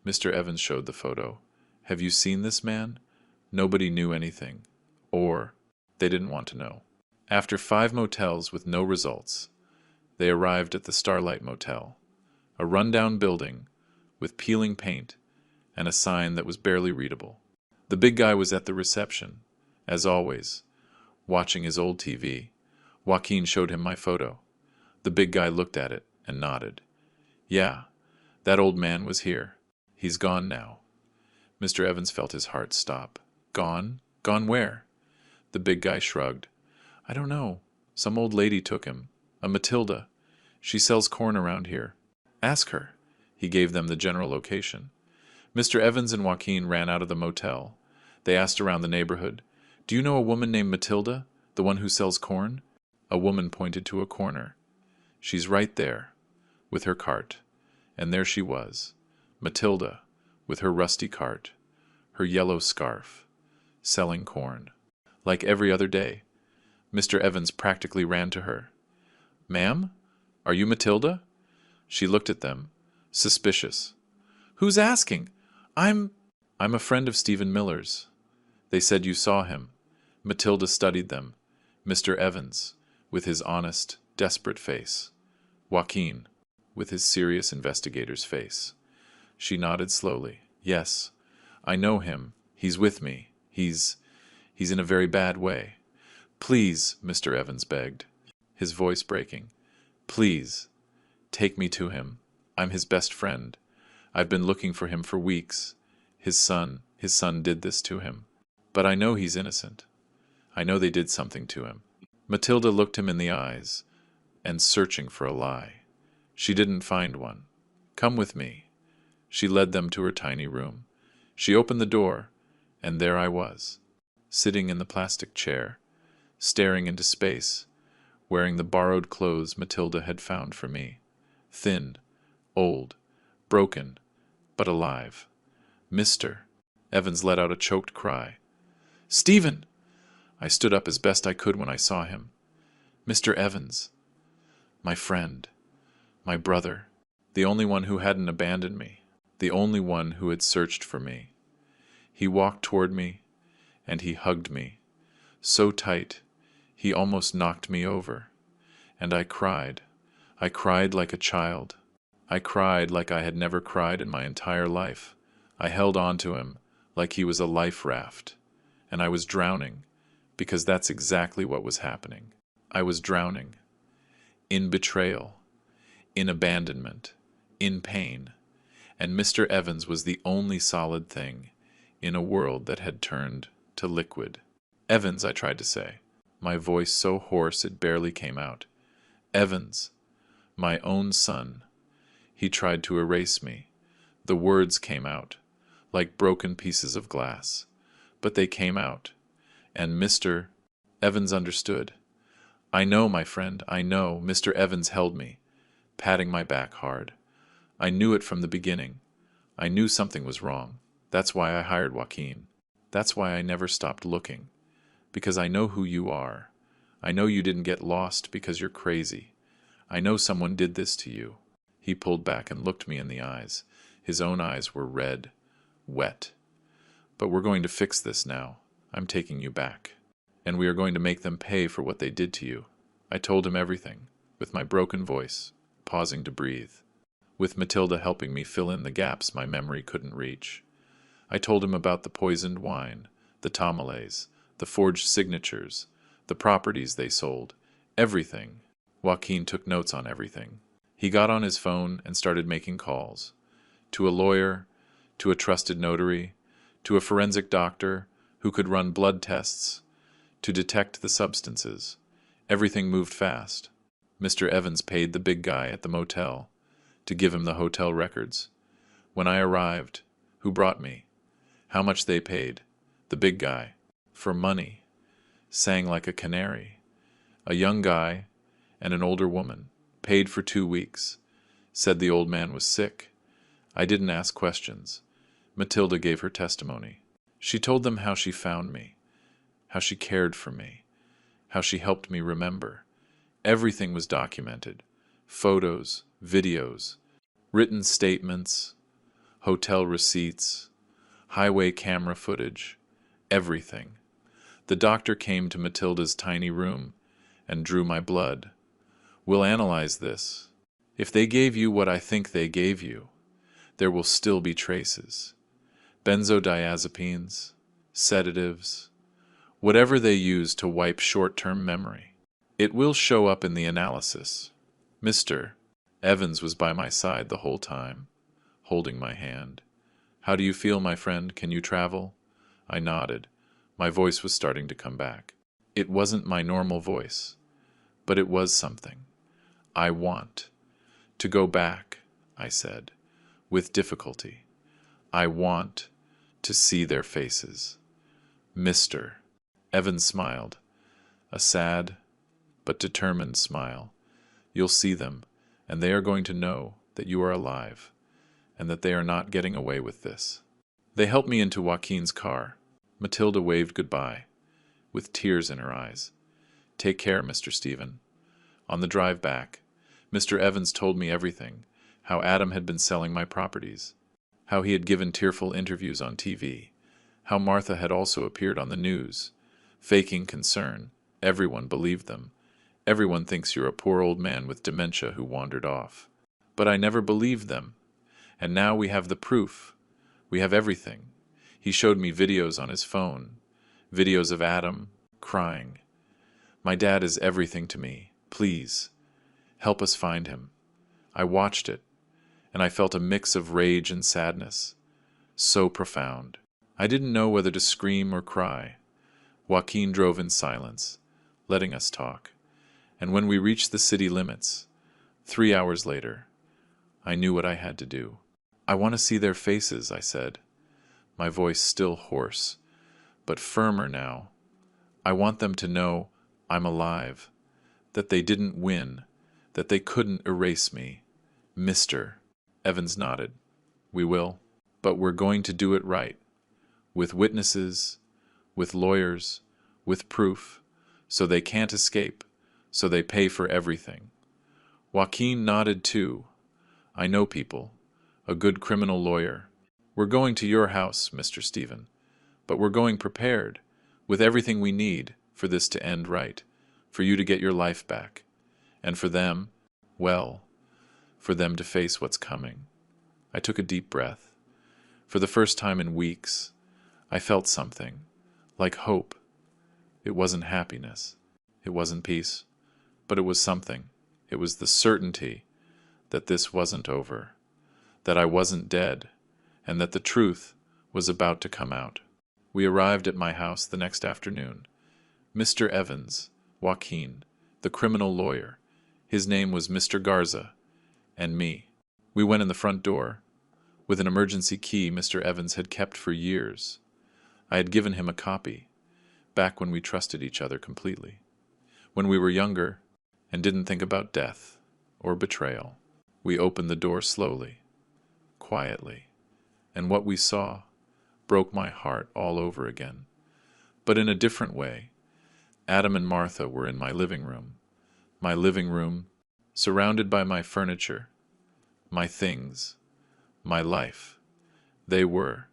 Mr. Evans showed the photo. Have you seen this man? Nobody knew anything. Or they didn't want to know. After 5 motels with no results, they arrived at the Starlight Motel, a rundown building with peeling paint and a sign that was barely readable. The big guy was at the reception, as always, watching his old TV. Joaquin showed him my photo. The big guy looked at it and nodded. Yeah, that old man was here. He's gone now. Mr. Evans felt his heart stop. Gone? Gone where? The big guy shrugged. I don't know. Some old lady took him. A Matilda. She sells corn around here. Ask her. He gave them the general location. Mr. Evans and Joaquin ran out of the motel. They asked around the neighborhood. Do you know a woman named Matilda? The one who sells corn? A woman pointed to a corner. She's right there, with her cart. And there she was, Matilda, with her rusty cart, her yellow scarf, selling corn. Like every other day, Mr. Evans practically ran to her. Ma'am, are you Matilda? She looked at them, Suspicious. Who's asking? I'm a friend of Stephen Miller's. They said you saw him. Matilda studied them. Mr. Evans, with his honest, desperate face. Joaquin, with his serious investigator's face. She nodded slowly. Yes, I know him. He's with me. He's in a very bad way. Please, Mr. Evans begged, his voice breaking. Please, take me to him. I'm his best friend. I've been looking for him for weeks. His son did this to him. But I know he's innocent. I know they did something to him. Matilda looked him in the eyes, and searching for a lie. She didn't find one. Come with me. She led them to her tiny room. She opened the door, and there I was, sitting in the plastic chair, staring into space, wearing the borrowed clothes Matilda had found for me. Thin, old, broken, but alive. Mr. Evans let out a choked cry. Stephen! I stood up as best I could when I saw him. Mr. Evans. My friend. My brother. The only one who hadn't abandoned me. The only one who had searched for me. He walked toward me, and he hugged me. So tight, he almost knocked me over. And I cried. I cried like a child. I cried like I had never cried in my entire life. I held on to him like he was a life raft. And I was drowning, because that's exactly what was happening. I was drowning. In betrayal. In abandonment. In pain. And Mr. Evans was the only solid thing in a world that had turned to liquid. Evans, I tried to say, my voice so hoarse it barely came out. Evans, my own son. He tried to erase me. The words came out, like broken pieces of glass. But they came out, and Mr. Evans understood. I know, my friend, I know. Mr. Evans held me, patting my back hard. I knew it from the beginning. I knew something was wrong. That's why I hired Joaquin. That's why I never stopped looking. Because I know who you are. I know you didn't get lost because you're crazy. I know someone did this to you. He pulled back and looked me in the eyes. His own eyes were red, wet. But we're going to fix this now. I'm taking you back. And we are going to make them pay for what they did to you. I told him everything, with my broken voice, pausing to breathe, with Matilda helping me fill in the gaps my memory couldn't reach. I told him about the poisoned wine, the tamales, the forged signatures, the properties they sold, everything. Joaquin took notes on everything. He got on his phone and started making calls. To a lawyer, to a trusted notary, to a forensic doctor who could run blood tests, to detect the substances. Everything moved fast. Mr. Evans paid the big guy at the motel to give him the hotel records. When I arrived, who brought me? How much they paid? The big guy. For money. Sang like a canary. A young guy and an older woman. Paid for 2 weeks. Said the old man was sick. I didn't ask questions. Matilda gave her testimony. She told them how she found me, how she cared for me, how she helped me remember. Everything was documented. Photos, videos, written statements, hotel receipts, highway camera footage, everything. The doctor came to Matilda's tiny room and drew my blood. We'll analyze this. If they gave you what I think they gave you, there will still be traces. Benzodiazepines, sedatives, whatever they use to wipe short-term memory. It will show up in the analysis. Mr. Evans was by my side the whole time, holding my hand. How do you feel, my friend? Can you travel? I nodded. My voice was starting to come back. It wasn't my normal voice, but it was something. I want to go back, I said, with difficulty. I want to see their faces. Mr. Evans smiled, a sad but determined smile. You'll see them, and they are going to know that you are alive, and that they are not getting away with this. They helped me into Joaquin's car. Matilda waved goodbye, with tears in her eyes. Take care, Mr. Stephen. On the drive back, Mr. Evans told me everything, how Adam had been selling my properties, how he had given tearful interviews on TV, how Martha had also appeared on the news, faking concern. Everyone believed them. Everyone thinks you're a poor old man with dementia who wandered off. But I never believed them. And now we have the proof. We have everything. He showed me videos on his phone, videos of Adam crying. My dad is everything to me. Please, help us find him. I watched it, and I felt a mix of rage and sadness, so profound. I didn't know whether to scream or cry. Joaquin drove in silence, letting us talk. And when we reached the city limits, 3 hours later, I knew what I had to do. I want to see their faces, I said, my voice still hoarse, but firmer now. I want them to know I'm alive, that they didn't win, that they couldn't erase me. Mr. Evans nodded. We will, but we're going to do it right, with witnesses, with lawyers, with proof, so they can't escape, so they pay for everything. Joaquin nodded too. I know people, a good criminal lawyer. We're going to your house, Mr. Stephen, but we're going prepared, with everything we need for this to end right, for you to get your life back, and for them, well, for them to face what's coming. I took a deep breath. For the first time in weeks, I felt something, like hope. It wasn't happiness. It wasn't peace. But it was something. It was the certainty that this wasn't over, that I wasn't dead, and that the truth was about to come out. We arrived at my house the next afternoon. Mr. Evans, Joaquin, the criminal lawyer, his name was Mr. Garza, and me. We went in the front door, with an emergency key Mr. Evans had kept for years. I had given him a copy, back when we trusted each other completely. When we were younger, and didn't think about death or betrayal, we opened the door slowly, quietly, and what we saw broke my heart all over again. But in a different way. Adam and Martha were in my living room, surrounded by my furniture, my things, my life. They were,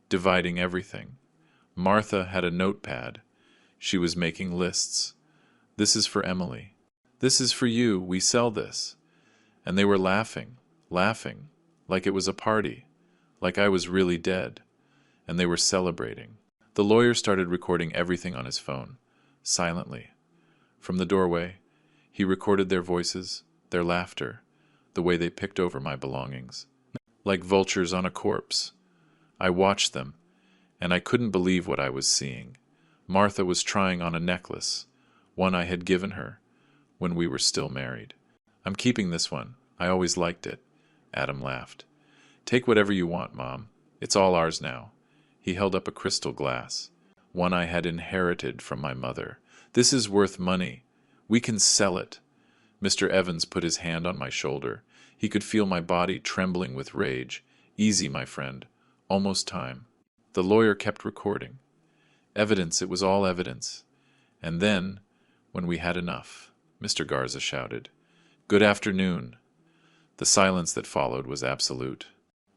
dividing everything. Martha had a notepad. She was making lists. This is for Emily. This is for you. We sell this. And they were laughing, like it was a party, like I was really dead. And they were celebrating. The lawyer started recording everything on his phone, silently. From the doorway, he recorded their voices, their laughter, the way they picked over my belongings. Like vultures on a corpse. I watched them, and I couldn't believe what I was seeing. Martha was trying on a necklace, one I had given her when we were still married. I'm keeping this one. I always liked it. Adam laughed. Take whatever you want, Mom. It's all ours now. He held up a crystal glass, one I had inherited from my mother. This is worth money. We can sell it. Mr. Evans put his hand on my shoulder. He could feel my body trembling with rage. Easy, my friend. Almost time. The lawyer kept recording. Evidence, it was all evidence. And then, when we had enough, Mr. Garza shouted, "Good afternoon." The silence that followed was absolute.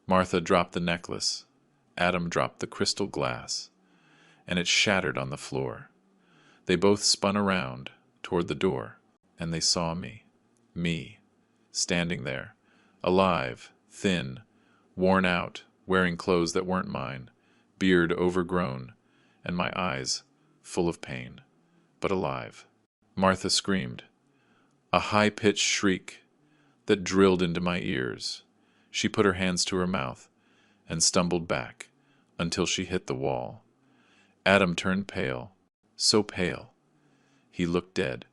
Martha dropped the necklace. Adam dropped the crystal glass, and it shattered on the floor. They both spun around toward the door, and they saw me, standing there, alive, thin, worn out, wearing clothes that weren't mine, beard overgrown, and my eyes full of pain, but alive. Martha screamed, a high-pitched shriek that drilled into my ears. She put her hands to her mouth and stumbled back until she hit the wall. Adam turned pale, so pale. He looked dead,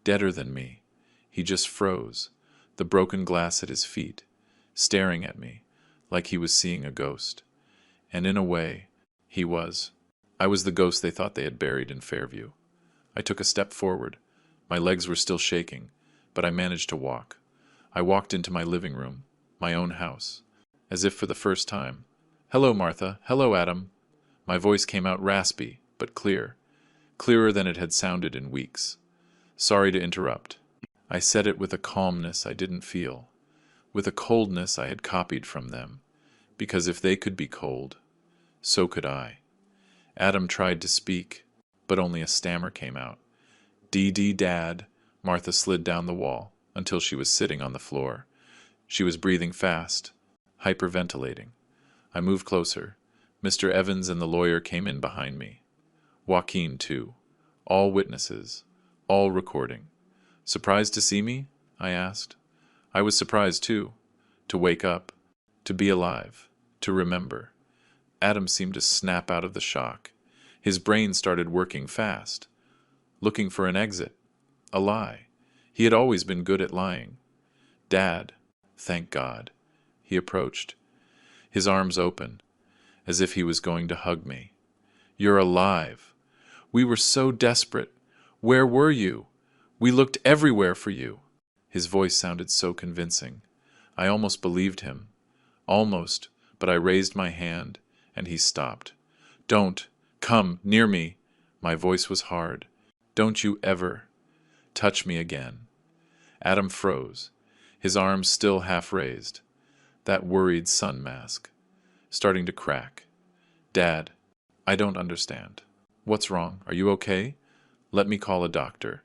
deader than me. He just froze, the broken glass at his feet, staring at me like he was seeing a ghost. And in a way, he was. I was the ghost they thought they had buried in Fairview. I took a step forward. My legs were still shaking, but I managed to walk. I walked into my living room, my own house, as if for the first time. "Hello, Martha. Hello, Adam." My voice came out raspy, but clear, clearer than it had sounded in weeks. Sorry to interrupt. I said it with a calmness I didn't feel, with a coldness I had copied from them, because if they could be cold, so could I. Adam tried to speak, but only a stammer came out. Dad. Martha slid down the wall until she was sitting on the floor. She was breathing fast, hyperventilating. I moved closer. Mr. Evans and the lawyer came in behind me. Joaquin, too. All witnesses. All recording. Surprised to see me? I asked. I was surprised, too. To wake up. To be alive. To remember. Adam seemed to snap out of the shock. His brain started working fast. Looking for an exit. A lie. He had always been good at lying. Dad. Thank God. He approached. His arms open, as if he was going to hug me. You're alive. We were so desperate. Where were you? We looked everywhere for you. His voice sounded so convincing. I almost believed him. Almost, but I raised my hand, and he stopped. Don't. Come near me. My voice was hard. Don't you ever touch me again. Adam froze, his arms still half raised. That worried sun mask, starting to crack. Dad, I don't understand. What's wrong? Are you okay? Let me call a doctor.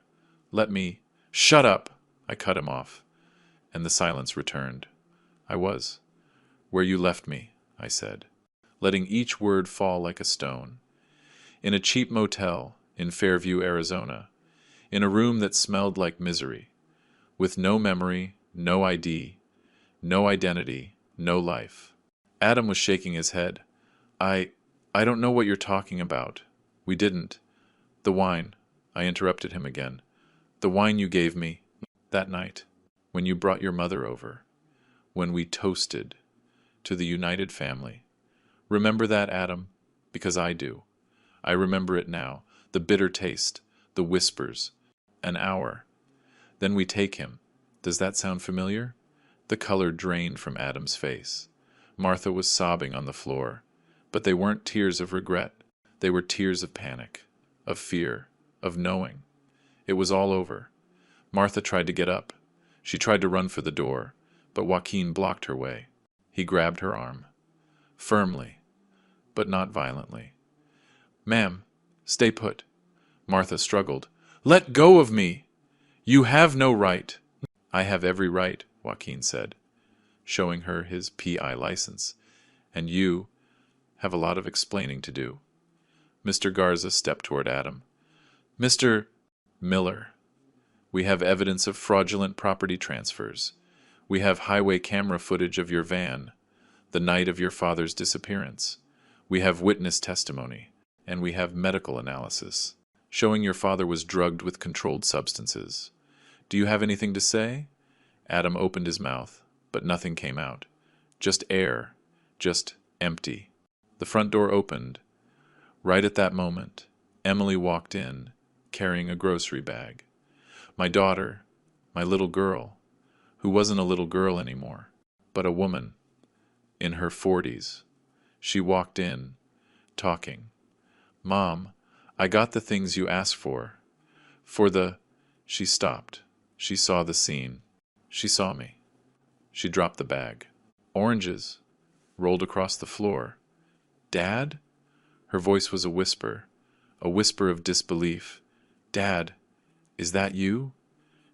Let me... Shut up! I cut him off, and the silence returned. I was. Where you left me, I said, letting each word fall like a stone. In a cheap motel in Fairview, Arizona, in a room that smelled like misery, with no memory, no ID, no identity, no life. Adam was shaking his head. I don't know what you're talking about. We didn't. The wine. I interrupted him again. The wine you gave me that night, when you brought your mother over, when we toasted to the united family. Remember that, Adam? Because I do. I remember it now, the bitter taste, the whispers. An hour. Then we take him. Does that sound familiar? The color drained from Adam's face. Martha was sobbing on the floor, but they weren't tears of regret. They were tears of panic, of fear, of knowing. It was all over. Martha tried to get up. She tried to run for the door, but Joaquin blocked her way. He grabbed her arm. Firmly, but not violently. Ma'am, stay put. Martha struggled. Let go of me! You have no right. I have every right, Joaquin said, showing her his PI license. And you have a lot of explaining to do. Mr. Garza stepped toward Adam. Mr. Miller, we have evidence of fraudulent property transfers. We have highway camera footage of your van, the night of your father's disappearance. We have witness testimony, and we have medical analysis, showing your father was drugged with controlled substances. Do you have anything to say? Adam opened his mouth, but nothing came out. Just air, just empty. The front door opened. Right at that moment, Emily walked in, carrying a grocery bag. My daughter, my little girl, who wasn't a little girl anymore, but a woman, in her 40s. She walked in, talking. Mom, I got the things you asked for. She stopped. She saw the scene. She saw me. She dropped the bag. Oranges rolled across the floor. Dad? Her voice was a whisper of disbelief. Dad, is that you?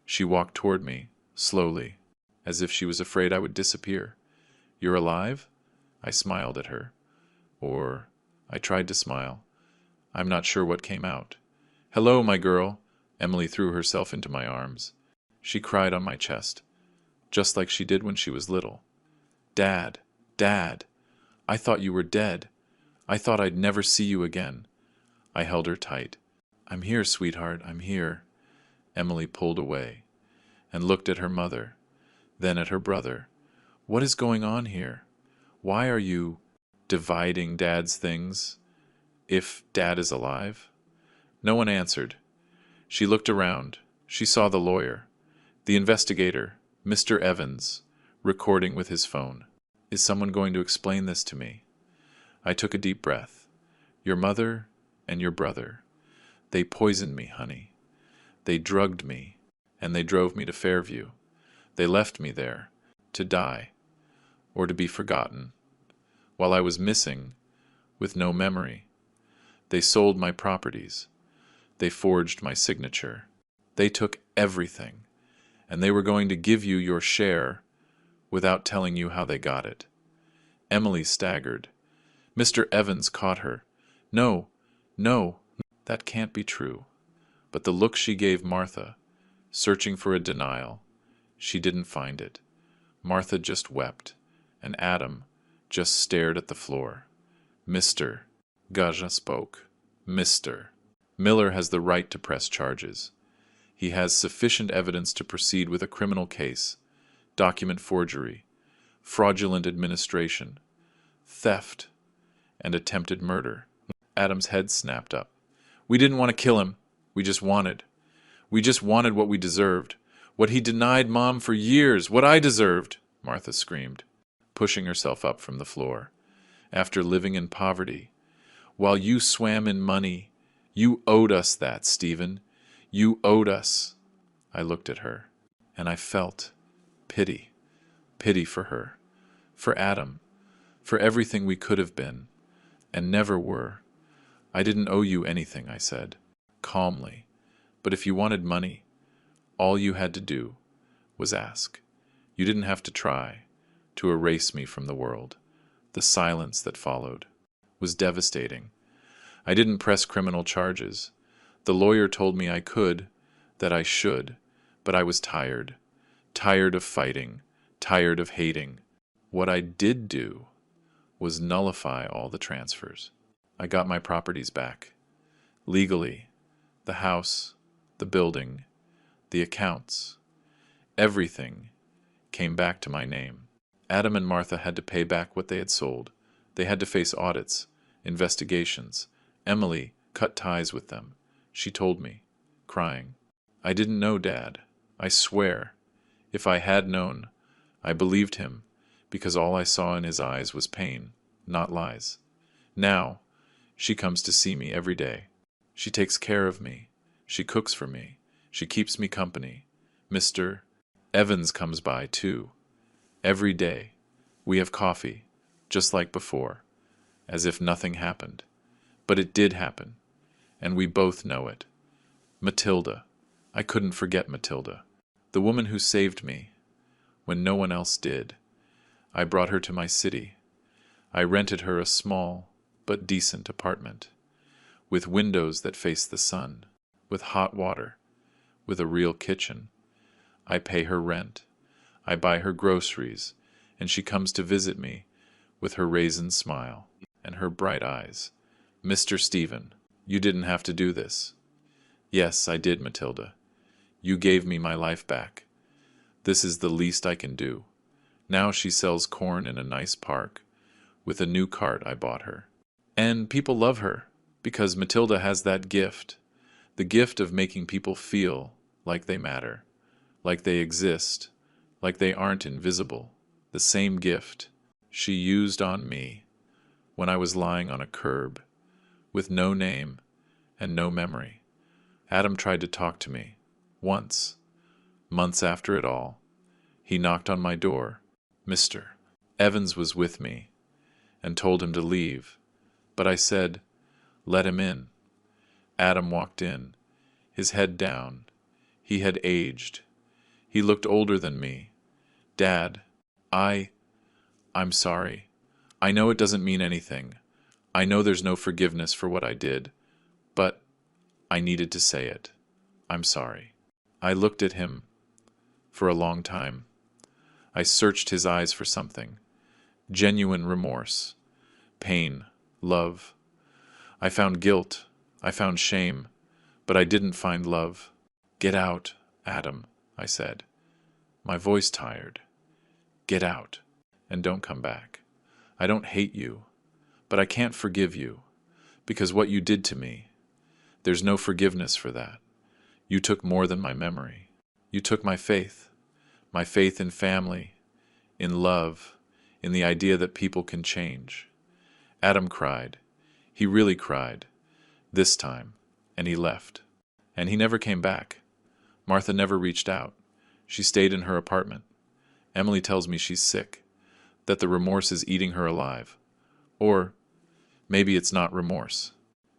She walked toward me, slowly, as if she was afraid I would disappear. You're alive? I smiled at her. Or I tried to smile. I'm not sure what came out. Hello, my girl. Emily threw herself into my arms. She cried on my chest, just like she did when she was little. Dad, Dad, I thought you were dead. I thought I'd never see you again. I held her tight. I'm here, sweetheart, I'm here. Emily pulled away and looked at her mother, then at her brother. What is going on here? Why are you dividing Dad's things if Dad is alive? No one answered. She looked around. She saw the lawyer, the investigator, Mr. Evans, recording with his phone. Is someone going to explain this to me? I took a deep breath. Your mother and your brother. They poisoned me, honey. They drugged me, and they drove me to Fairview. They left me there to die, or to be forgotten. While I was missing, with no memory, they sold my properties. They forged my signature. They took everything, and they were going to give you your share without telling you how they got it. Emily staggered. Mr. Evans caught her. No, no, that can't be true. But the look she gave Martha, searching for a denial, she didn't find it. Martha just wept, and Adam just stared at the floor. Mr. Gaja spoke. Mr. Miller has the right to press charges. He has sufficient evidence to proceed with a criminal case, document forgery, fraudulent administration, theft, and attempted murder. Adam's head snapped up. We didn't want to kill him. We just wanted what we deserved. What he denied Mom for years. What I deserved, Martha screamed, pushing herself up from the floor. After living in poverty, while you swam in money, you owed us that, Stephen. You owed us. I looked at her, and I felt pity. Pity for her, for Adam, for everything we could have been, and never were. I didn't owe you anything, I said, calmly. But if you wanted money, all you had to do was ask. You didn't have to try to erase me from the world. The silence that followed was devastating. I didn't press criminal charges. The lawyer told me I could, that I should, but I was tired. Tired of fighting, tired of hating. What I did do was nullify all the transfers. I got my properties back. Legally, the house, the building, the accounts, everything came back to my name. Adam and Martha had to pay back what they had sold. They had to face audits, investigations. Emily cut ties with them. She told me, crying, I didn't know, Dad. I swear. If I had known, I believed him, because all I saw in his eyes was pain, not lies. Now, she comes to see me every day. She takes care of me. She cooks for me. She keeps me company. Mr. Evans comes by, too. Every day, we have coffee, just like before, as if nothing happened. But it did happen, and we both know it. Matilda. I couldn't forget Matilda. The woman who saved me, when no one else did. I brought her to my city. I rented her a small but decent apartment, with windows that face the sun, with hot water, with a real kitchen. I pay her rent. I buy her groceries, and she comes to visit me with her raisin smile and her bright eyes. Mr. Stephen, you didn't have to do this. Yes, I did, Matilda. You gave me my life back. This is the least I can do. Now she sells corn in a nice park, with a new cart I bought her. And people love her, because Matilda has that gift, the gift of making people feel like they matter, like they exist, like they aren't invisible. The same gift she used on me when I was lying on a curb, with no name and no memory. Adam tried to talk to me, once, months after it all. He knocked on my door. Mr. Evans was with me, and told him to leave. But I said, let him in. Adam walked in, his head down. He had aged. He looked older than me. Dad, I'm sorry. I know it doesn't mean anything. I know there's no forgiveness for what I did. But I needed to say it. I'm sorry. I looked at him for a long time. I searched his eyes for something. Genuine remorse, pain, love. I found guilt. I found shame. But I didn't find love. Get out, Adam, I said, my voice tired. Get out, and don't come back. I don't hate you, but I can't forgive you, because what you did to me, there's no forgiveness for that. You took more than my memory. You took my faith in family, in love, in the idea that people can change. Adam cried. He really cried, this time, and he left. And he never came back. Martha never reached out. She stayed in her apartment. Emily tells me she's sick, that the remorse is eating her alive. Or maybe it's not remorse.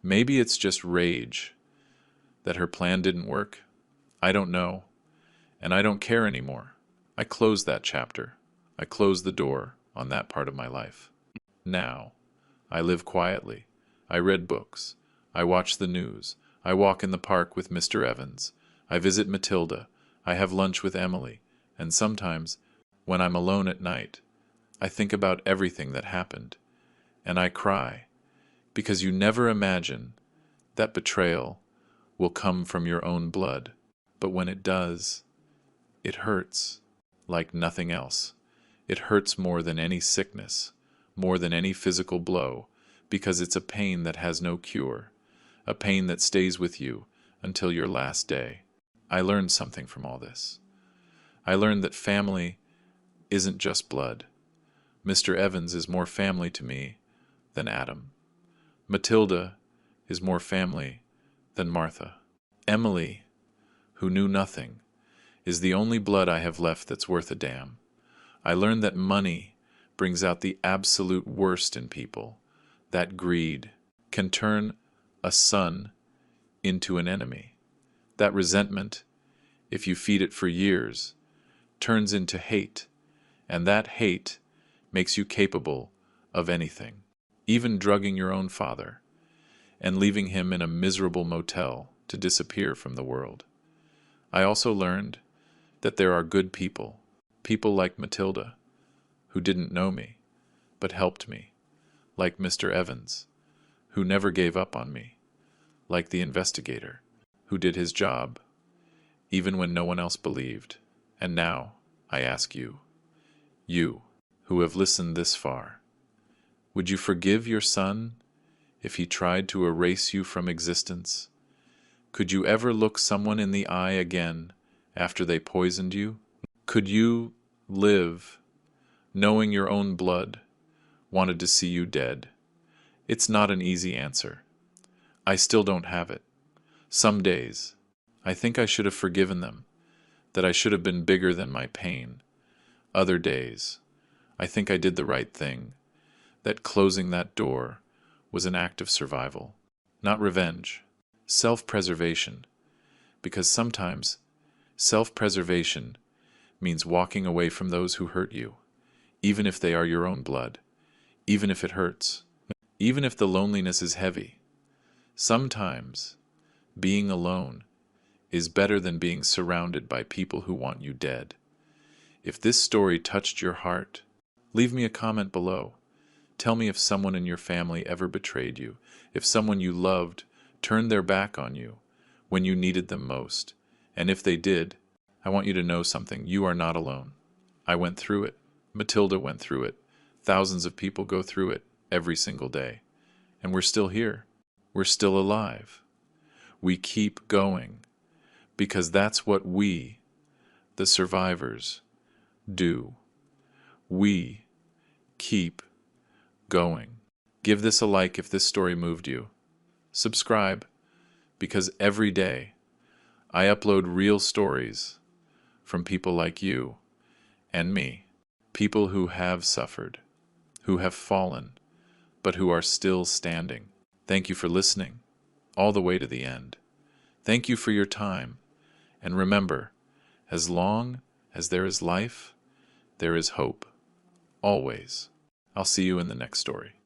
Maybe it's just rage, that her plan didn't work. I don't know, and I don't care anymore. I closed that chapter. I closed the door on that part of my life. Now, I live quietly. I read books. I watch the news. I walk in the park with Mr. Evans. I visit Matilda. I have lunch with Emily. And sometimes, when I'm alone at night, I think about everything that happened. And I cry, because you never imagine that betrayal will come from your own blood. But when it does, it hurts like nothing else. It hurts more than any sickness, more than any physical blow, because it's a pain that has no cure, a pain that stays with you until your last day. I learned something from all this. I learned that family isn't just blood. Mr. Evans is more family to me than Adam. Matilda is more family than Martha. Emily, who knew nothing, is the only blood I have left that's worth a damn. I learned that money brings out the absolute worst in people, that greed can turn a son into an enemy, that resentment, if you feed it for years, turns into hate, and that hate makes you capable of anything, even drugging your own father and leaving him in a miserable motel to disappear from the world. I also learned that there are good people, people like Matilda, who didn't know me, but helped me, like Mr. Evans, who never gave up on me, like the investigator, who did his job, even when no one else believed. And now, I ask you, who have listened this far, would you forgive your son if he tried to erase you from existence? Could you ever look someone in the eye again after they poisoned you? Could you live knowing your own blood wanted to see you dead? It's not an easy answer. I still don't have it. Some days, I think I should have forgiven them, that I should have been bigger than my pain. Other days, I think I did the right thing, that closing that door was an act of survival, not revenge, self-preservation, because sometimes self-preservation means walking away from those who hurt you, even if they are your own blood, even if it hurts, even if the loneliness is heavy. Sometimes being alone is better than being surrounded by people who want you dead. If this story touched your heart, leave me a comment below. Tell me if someone in your family ever betrayed you, if someone you loved turned their back on you when you needed them most. And if they did, I want you to know something. You are not alone. I went through it. Matilda went through it. Thousands of people go through it every single day. And we're still here. We're still alive. We keep going because that's what we, the survivors, do. We keep going. Give this a like if this story moved you. Subscribe, because every day I upload real stories from people like you and me, people who have suffered, who have fallen, but who are still standing. Thank you for listening all the way to the end. Thank you for your time. And remember, as long as there is life, there is hope. Always. I'll see you in the next story.